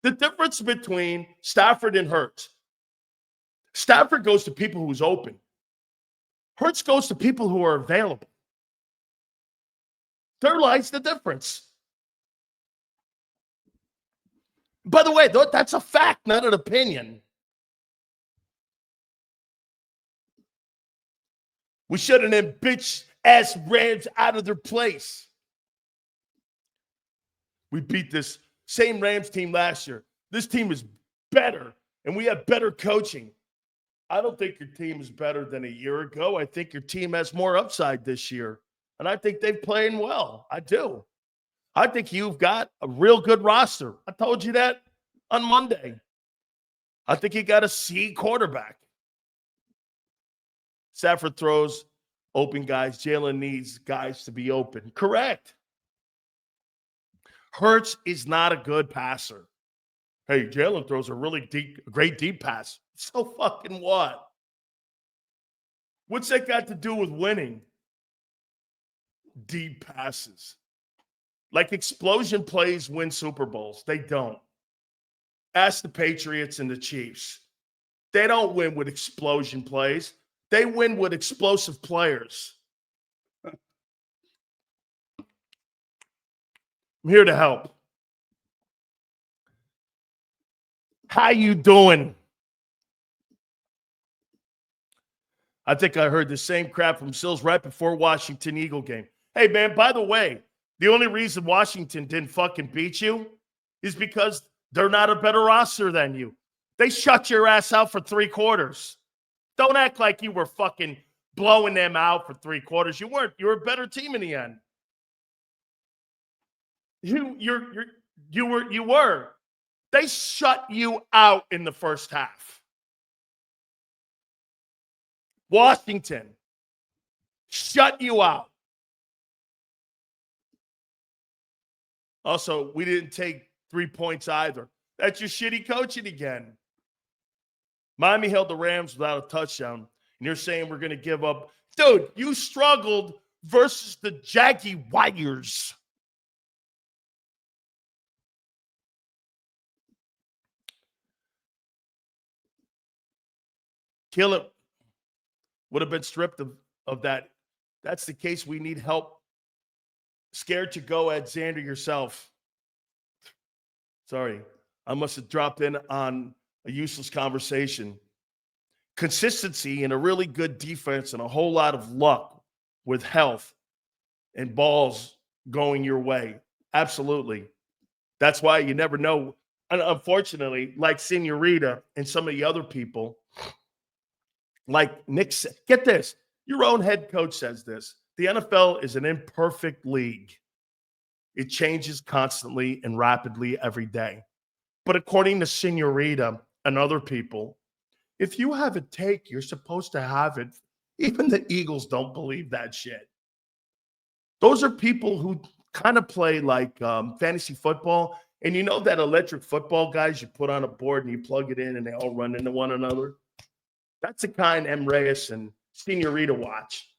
The difference between Stafford and Hurts, Stafford goes to people who's open. Hurts goes to people who are available. There lies the difference. By the way, that's a fact, not an opinion. We should have them bitch-ass Rams out of their place. We beat this same Rams team last year. This team is better, and we have better coaching. I don't think your team is better than a year ago. I think your team has more upside this year, and I think they've played well. I do. I think you've got a real good roster. I told you that on Monday. I think you got a C quarterback. Stafford throws open guys. Jalen needs guys to be open. Correct. Hurts is not a good passer. Hey, Jalen throws a really great deep pass. So fucking what? What's that got to do with winning? Deep passes. Like explosion plays win Super Bowls. They don't. Ask the Patriots and the Chiefs. They don't win with explosion plays. They win with explosive players. I'm here to help. How you doing? I think I heard the same crap from Sills right before Washington Eagle game. Hey, man, by the way, the only reason Washington didn't fucking beat you is because they're not a better roster than you. They shut your ass out for 3 quarters. Don't act like you were fucking blowing them out for 3 quarters. You weren't. You were a better team in the end. You were. They shut you out in the first half. Washington shut you out. Also, we didn't take 3 points either. That's your shitty coaching again. Miami held the Rams without a touchdown, and you're saying we're going to give up. Dude, you struggled versus the Jaguars. Kill it. Would have been stripped of that. That's the case. We need help. Scared to go at Zander yourself. Sorry. I must have dropped in on a useless conversation. Consistency and a really good defense and a whole lot of luck with health and balls going your way. Absolutely. That's why you never know. And unfortunately, like Senorita and some of the other people, Like Nick, get this. Your own head coach says this. The NFL is an imperfect league. It changes constantly and rapidly every day. But according to Senorita and other people, if you have a take, you're supposed to have it. Even the Eagles don't believe that shit. Those are people who kind of play like fantasy football. And you know that electric football guys you put on a board and you plug it in and they all run into one another? That's the kind M. Reyes and Senorita watch.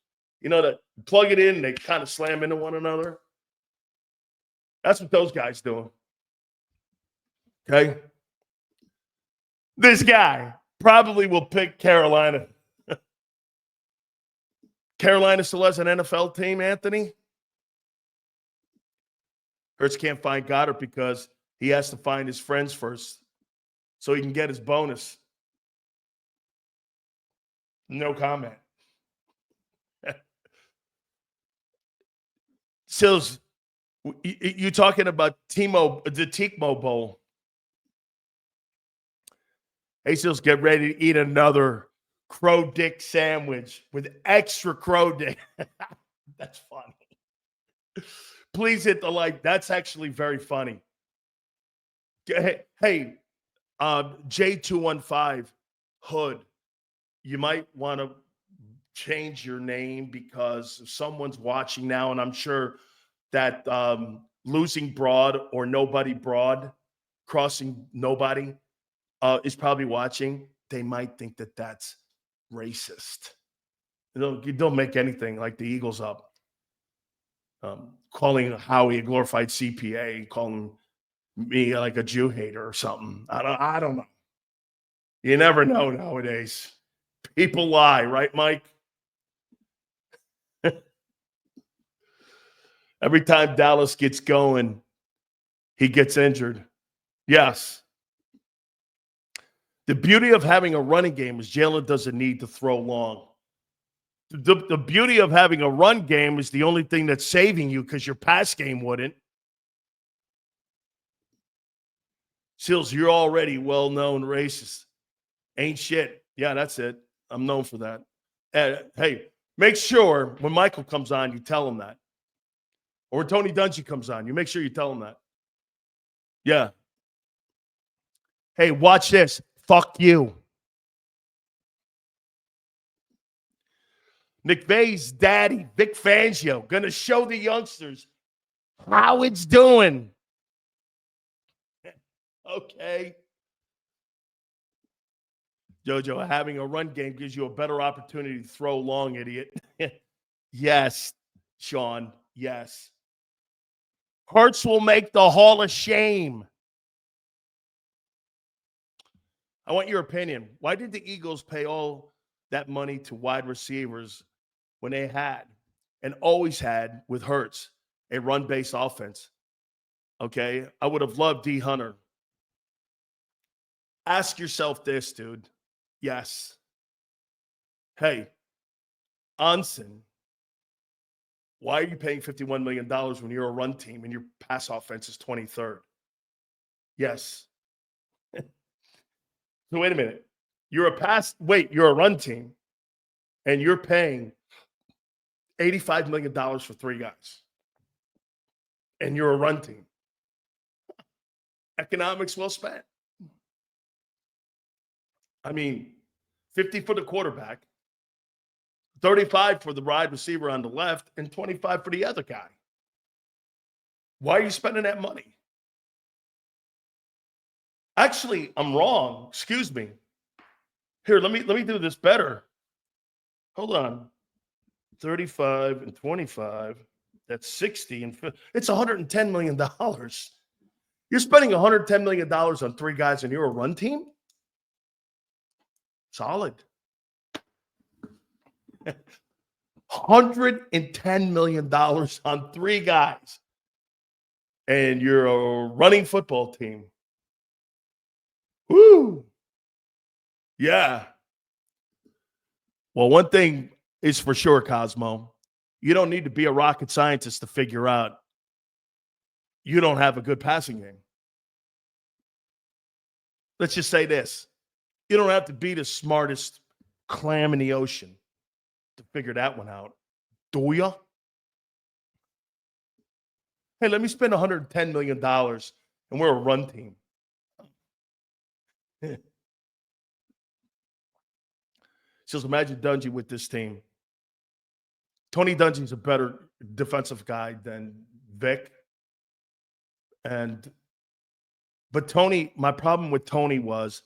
You know that plug it in and they kind of slam into one another? That's what those guys doing. Okay? This guy probably will pick Carolina. Carolina still has an NFL team, Anthony? Hurts can't find Goddard because he has to find his friends first so he can get his bonus. No comment. Sills, you talking about the Tecmo Bowl. Hey, Sills, get ready to eat another crow dick sandwich with extra crow dick. That's funny. Please hit the like. That's actually very funny. Hey, J215 Hood, you might want to change your name because someone's watching now, and I'm sure that losing broad or nobody broad, crossing nobody, is probably watching. They might think that that's racist. You don't make anything like the Eagles up. Calling Howie a glorified CPA, calling me like a Jew hater or something. I don't know. You never know nowadays. People lie, right, Mike? Every time Dallas gets going, he gets injured. Yes. The beauty of having a running game is Jalen doesn't need to throw long. The beauty of having a run game is the only thing that's saving you because your pass game wouldn't. Seals, you're already well-known racist. Ain't shit. Yeah, that's it. I'm known for that. Hey, make sure when Michael comes on, you tell him that. Or when Tony Dungy comes on, you make sure you tell him that. Yeah. Hey, watch this. Fuck you. McVay's daddy, Vic Fangio, going to show the youngsters how it's doing. Okay. Jojo, having a run game gives you a better opportunity to throw long, idiot. Yes, Sean. Yes. Hurts will make the Hall of Shame. I want your opinion. Why did the Eagles pay all that money to wide receivers when they had and always had with Hurts a run-based offense? Okay. I would have loved D. Hunter. Ask yourself this, dude. Yes. Hey, Onsen, why are you paying $51 million when you're a run team and your pass offense is 23rd? Yes. So wait a minute. You're a run team and you're paying $85 million for 3 guys. And you're a run team. Economics well spent. I mean, 50 for the quarterback, 35 for the wide receiver on the left, and 25 for the other guy. Why are you spending that money? Actually, I'm wrong. Excuse me. Here, let me do this better. Hold on. 35 and 25. That's 60 and it's $110 million. You're spending $110 million on 3 guys and you're a run team? Solid. $110 million on 3 guys. And you're a running football team. Woo! Yeah. Well, one thing is for sure, Cosmo. You don't need to be a rocket scientist to figure out you don't have a good passing game. Let's just say this. You don't have to be the smartest clam in the ocean to figure that one out. Do ya? Hey, let me spend $110 million and we're a run team. Just imagine Dungy with this team. Tony Dungy's a better defensive guy than Vic. But Tony, my problem with Tony was,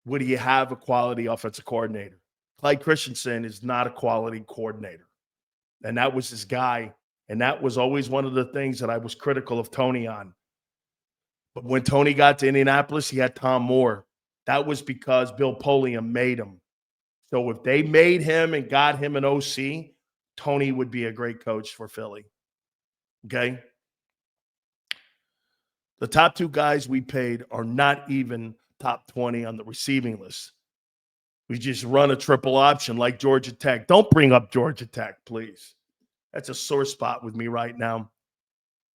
would he have a quality offensive coordinator? Clyde Christensen is not a quality coordinator. And that was his guy. And that was always one of the things that I was critical of Tony on. But when Tony got to Indianapolis, he had Tom Moore. That was because Bill Polian made him. So if they made him and got him an OC, Tony would be a great coach for Philly. Okay? The top two guys we paid are not even top 20 on the receiving list. We just run a triple option like Georgia Tech. Don't bring up Georgia Tech, please. That's a sore spot with me right now.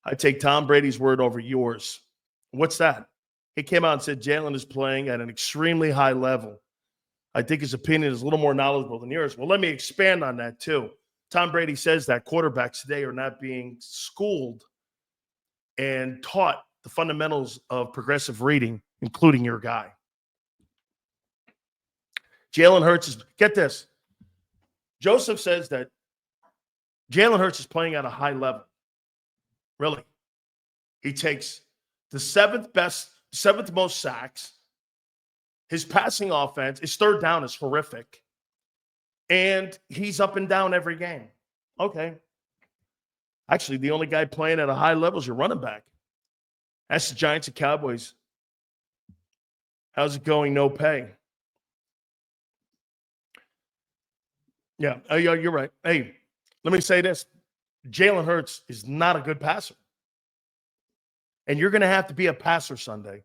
I take Tom Brady's word over yours. What's that? He came out and said Jalen is playing at an extremely high level. I think his opinion is a little more knowledgeable than yours. Well, let me expand on that too. Tom Brady says that quarterbacks today are not being schooled and taught the fundamentals of progressive reading, including your guy. Jalen Hurts is, get this. Joseph says that Jalen Hurts is playing at a high level. Really. He takes the seventh most sacks. His passing offense, his third down is horrific. And he's up and down every game. Okay. Actually, the only guy playing at a high level is your running back. That's the Giants and Cowboys. How's it going? No pay. Yeah, you're right. Hey, let me say this. Jalen Hurts is not a good passer. And you're going to have to be a passer Sunday.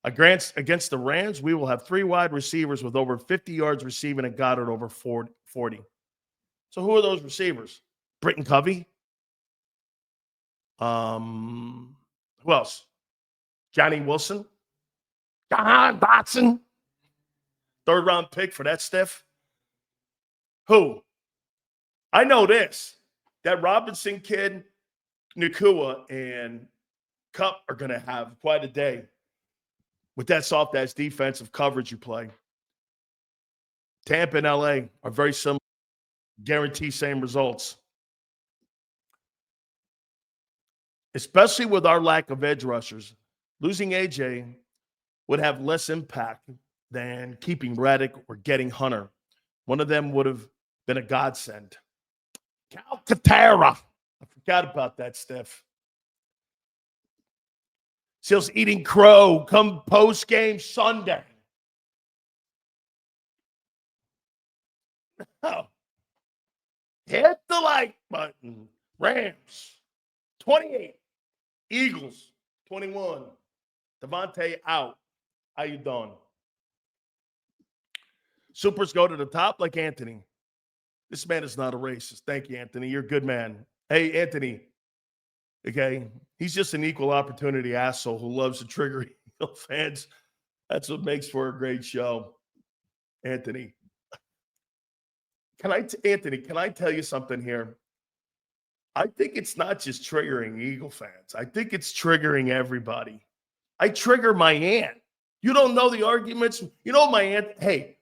Against the Rams, we will have 3 wide receivers with over 50 yards receiving and Goddard over 40. So who are those receivers? Britton Covey? Who else? Johnny Wilson? John Dotson? 3rd round pick for that stiff? Who? I know this. That Robinson kid, Nakua, and Kupp are going to have quite a day with that soft-ass defensive coverage you play. Tampa and LA are very similar. Guarantee same results. Especially with our lack of edge rushers. Losing AJ would have less impact than keeping Reddick or getting Hunter. One of them would have been a godsend. Calcaterra. I forgot about that, Steph. Seals eating crow come post-game Sunday. Oh. Hit the like button. Rams, 28. Eagles, 21. Devontae out. How you doing? Supers go to the top like Anthony. This man is not a racist. Thank you, Anthony. You're a good man. Hey, Anthony. Okay, he's just an equal opportunity asshole who loves to trigger fans. That's what makes for a great show. Anthony. Anthony, can I tell you something here? I think it's not just triggering Eagle fans. I think it's triggering everybody. I trigger my aunt. You don't know the arguments. You know my aunt. Hey,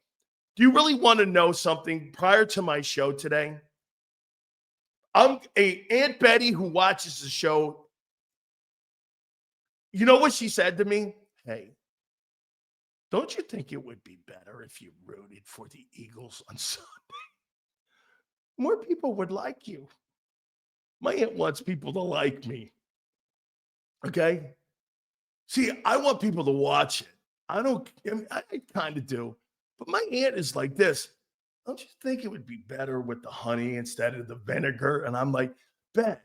do you really want to know something? Prior to my show today, I'm a Aunt Betty who watches the show. You know what she said to me? Hey, don't you think it would be better if you rooted for the Eagles on Sunday? More people would like you. My aunt wants people to like me. Okay? See, I want people to watch it. I kind of do. But my aunt is like this. Don't you think it would be better with the honey instead of the vinegar? And I'm like, Bet,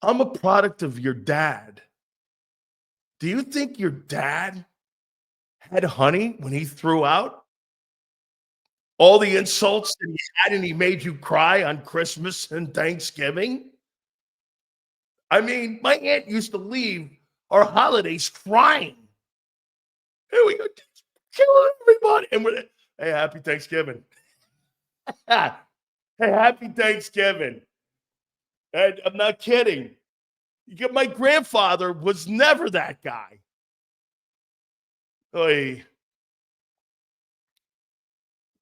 I'm a product of your dad. Do you think your dad had honey when he threw out all the insults that he had and he made you cry on Christmas and Thanksgiving? I mean, my aunt used to leave our holidays crying. Here we go, killing everybody. And Hey, happy Thanksgiving. Hey, happy Thanksgiving. And I'm not kidding. My grandfather was never that guy. Oy.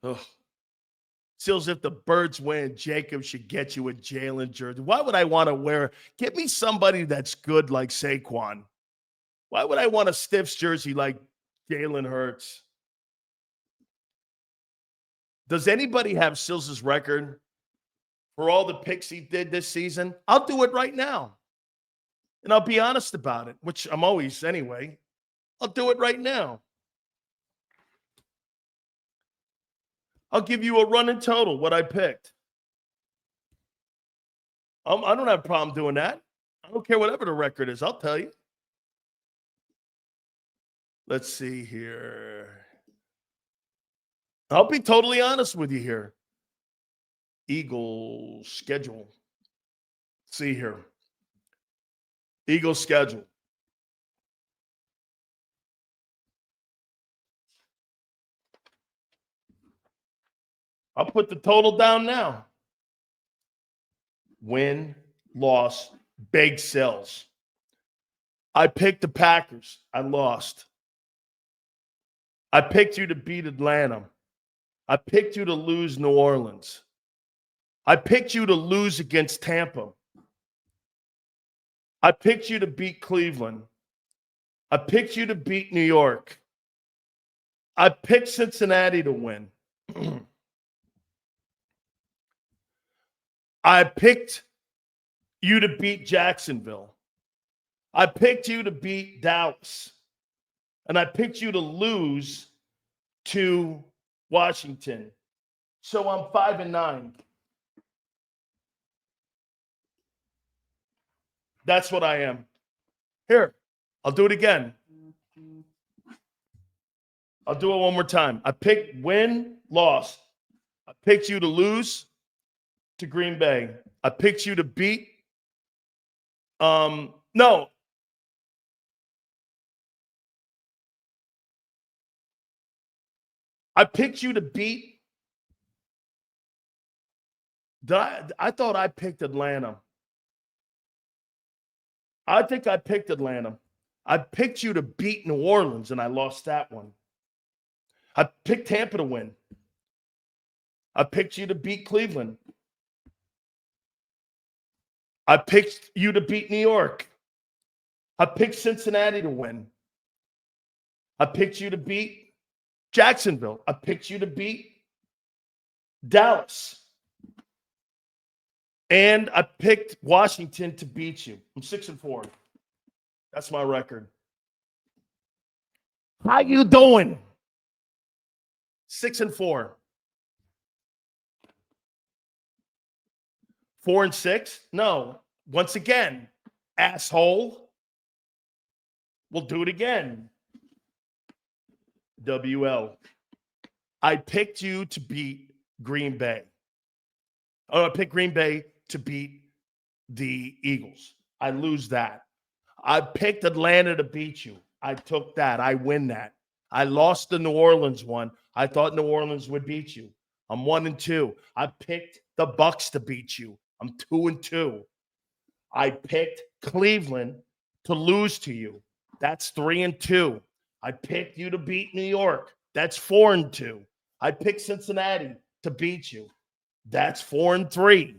Ugh. Seals, if the Birds win, JAKIB should get you a Jalen jersey. Why would I want to wear? Get me somebody that's good like Saquon. Why would I want a Stiffs jersey like Jalen Hurts? Does anybody have Sills' record for all the picks he did this season? I'll do it right now. And I'll be honest about it, which I'm always anyway. I'll do it right now. I'll give you a running total, what I picked. I don't have a problem doing that. I don't care whatever the record is. I'll tell you. Let's see here. I'll be totally honest with you here. Eagles schedule. See here. Eagles schedule. I'll put the total down now. Win, loss, big sells. I picked the Packers. I lost. I picked you to beat Atlanta. I picked you to lose New Orleans. I picked you to lose against Tampa. I picked you to beat Cleveland. I picked you to beat New York. I picked Cincinnati to win. I picked you to beat Jacksonville. I picked you to beat Dallas. And I picked you to lose to Washington. So I'm 5-9. That's what I am. Here, I'll do it again. I'll do it one more time. I picked win, loss. I picked you to lose to Green Bay. I picked you to beat. No. I picked you to beat. I thought I picked Atlanta. I think I picked Atlanta. I picked you to beat New Orleans, and I lost that one. I picked Tampa to win. I picked you to beat Cleveland. I picked you to beat New York. I picked Cincinnati to win. I picked you to beat Jacksonville. I picked you to beat Dallas. And I picked Washington to beat you. I'm 6-4. That's my record. How you doing? 6-4. 4-6? No. Once again, asshole. We'll do it again. WL. I picked you to beat Green Bay. Oh, I picked Green Bay to beat the Eagles. I lose that. I picked Atlanta to beat you. I took that. I win that. I lost the New Orleans one. I thought New Orleans would beat you. I'm 1-2. I picked the Bucks to beat you. I'm 2-2. I picked Cleveland to lose to you. That's 3-2. I picked you to beat New York. That's 4-2. I picked Cincinnati to beat you. That's 4-3.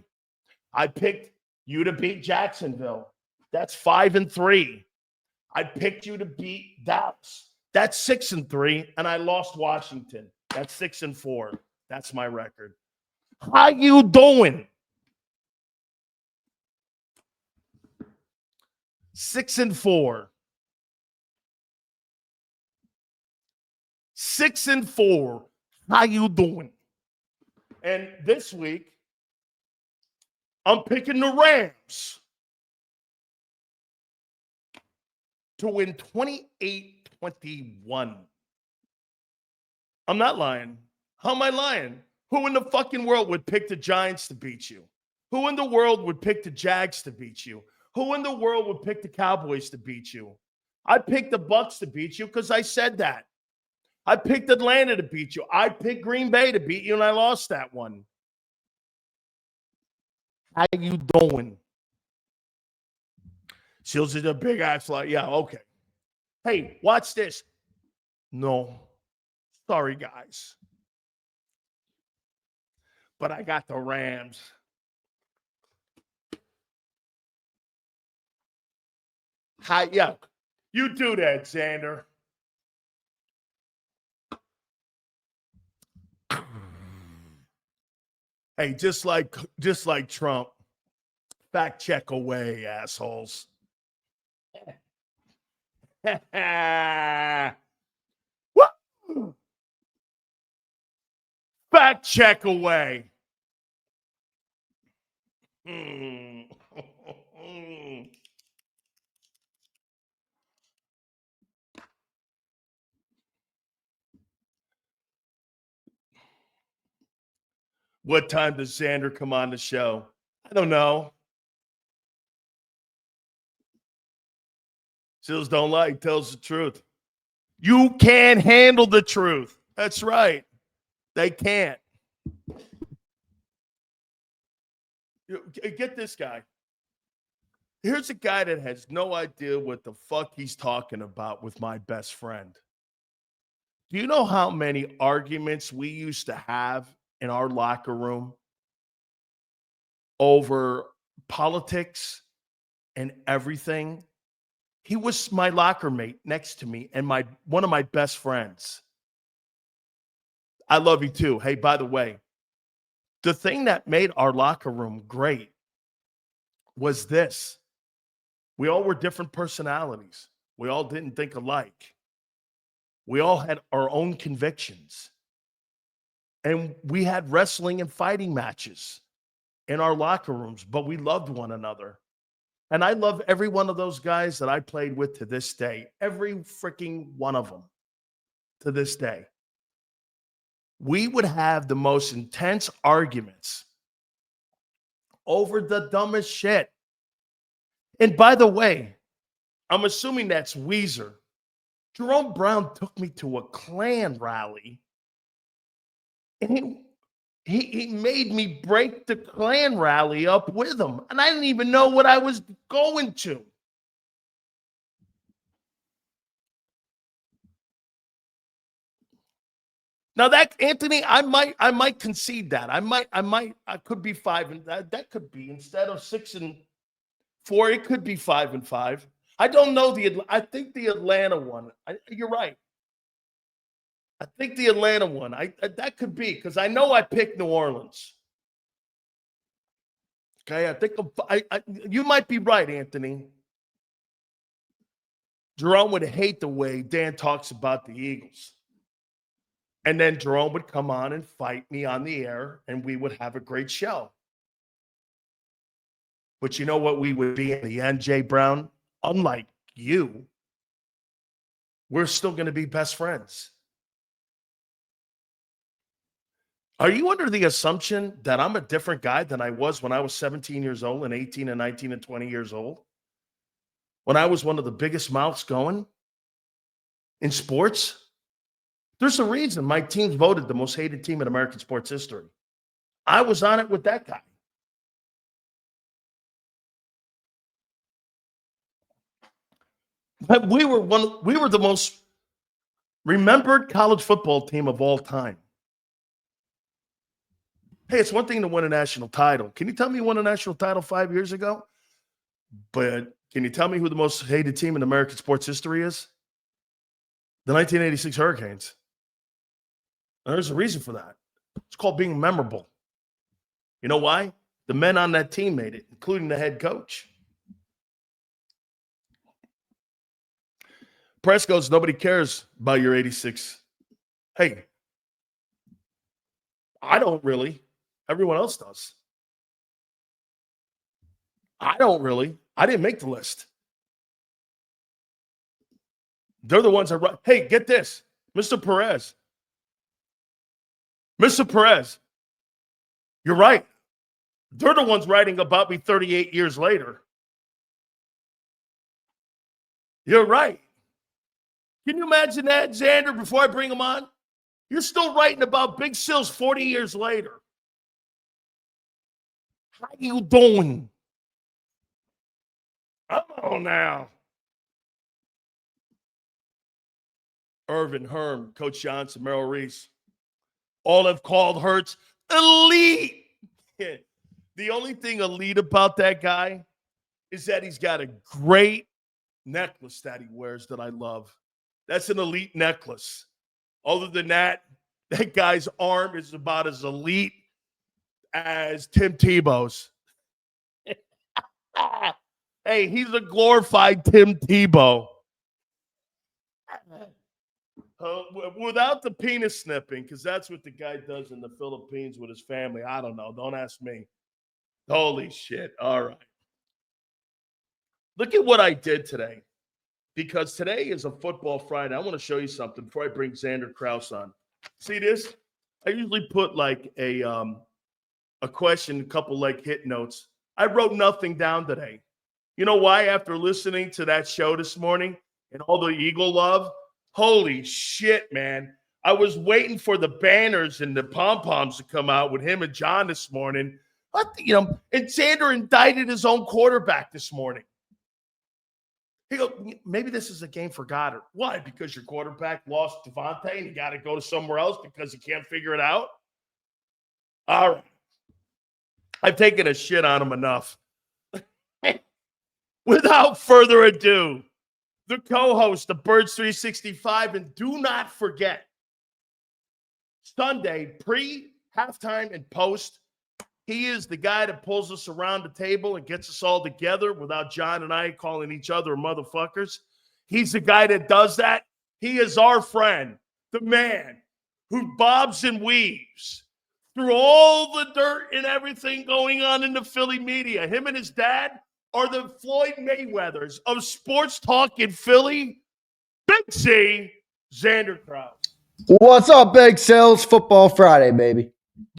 I picked you to beat Jacksonville. That's 5-3. I picked you to beat Dallas. That's 6-3. And I lost Washington. That's 6-4. That's my record. How you doing? 6-4. 6-4. How you doing? And this week, I'm picking the Rams to win 28-21. I'm not lying. How am I lying? Who in the fucking world would pick the Giants to beat you? Who in the world would pick the Jags to beat you? Who in the world would pick the Cowboys to beat you? I picked the Bucks to beat you because I said that. I picked Atlanta to beat you. I picked Green Bay to beat you, and I lost that one. How you doing? Shields is a big ass like, yeah, okay. Hey, watch this. No. Sorry, guys. But I got the Rams. Hi, yeah. You do that, Zander. Hey, just like Trump. Fact check away, assholes. Fact check away. What time does Zander come on the show? I don't know. Seals don't lie, tells the truth. You can't handle the truth. That's right. They can't. Get this guy. Here's a guy that has no idea what the fuck he's talking about with my best friend. Do you know how many arguments we used to have in our locker room over politics and everything? He was my locker mate next to me and one of my best friends. I love you too. Hey, by the way, the thing that made our locker room great was this. We all were different personalities. We all didn't think alike. We all had our own convictions. And we had wrestling and fighting matches in our locker rooms, but we loved one another. And I love every one of those guys that I played with to this day. Every freaking one of them to this day. We would have the most intense arguments over the dumbest shit. And by the way, I'm assuming that's Weezer. Jerome Brown took me to a Klan rally, and he made me break the Klan rally up with him. And I didn't even know what I was going to. Now that, Anthony, I might concede that. I could be 5 and that could be, instead of 6-4, it could be 5-5. I don't know I think the Atlanta one. You're right. I think the Atlanta one. That could be, because I know I picked New Orleans. Okay, I think you might be right, Anthony. Jerome would hate the way Dan talks about the Eagles. And then Jerome would come on and fight me on the air, and we would have a great show. But you know what we would be in the end, Jay Brown? Unlike you, we're still going to be best friends. Are you under the assumption that I'm a different guy than I was when I was 17 years old and 18 and 19 and 20 years old? When I was one of the biggest mouths going in sports? There's a reason my team voted the most hated team in American sports history. I was on it with that guy. But we were the most remembered college football team of all time. Hey, it's one thing to win a national title. Can you tell me who won a national title 5 years ago? But can you tell me who the most hated team in American sports history is? The 1986 Hurricanes. And there's a reason for that. It's called being memorable. You know why? The men on that team made it, including the head coach. Press goes, nobody cares about your 86. Hey, I don't really. Everyone else does. I don't really. I didn't make the list. They're the ones that run. Hey, get this. Mr. Perez. Mr. Perez, you're right. They're the ones writing about me 38 years later. You're right. Can you imagine that, Zander, before I bring him on? You're still writing about Big Sills 40 years later. How you doing? Come on now. Irvin, Herm, Coach Johnson, Merrill Reese. All have called Hurts elite. The only thing elite about that guy is that he's got a great necklace that he wears that I love. That's an elite necklace. Other than that, that guy's arm is about as elite as Tim Tebow's. Hey, he's a glorified Tim Tebow. Without the penis snipping, because that's what the guy does in the Philippines with his family. I don't know. Don't ask me. Holy shit. All right. Look at what I did today. Because today is a football Friday. I want to show you something before I bring Zander Krause on. See this? I usually put like a question, a couple like hit notes. I wrote nothing down today. You know why? After listening to that show this morning and all the Eagle love, holy shit, man. I was waiting for the banners and the pom-poms to come out with him and John this morning. And Zander indicted his own quarterback this morning. He goes, maybe this is a game for Goddard. Why? Because your quarterback lost Devonta and you got to go to somewhere else because he can't figure it out? All right. I've taken a shit on him enough. Without further ado, the co-host of Birds 365, and do not forget, Sunday, pre, halftime, and post, he is the guy that pulls us around the table and gets us all together without John and I calling each other motherfuckers. He's the guy that does that. He is our friend, the man who bobs and weaves through all the dirt and everything going on in the Philly media. Him and his dad are the Floyd Mayweathers of sports talk in Philly. Big C, Zander Krause. What's up, Big Sills? Football Friday, baby.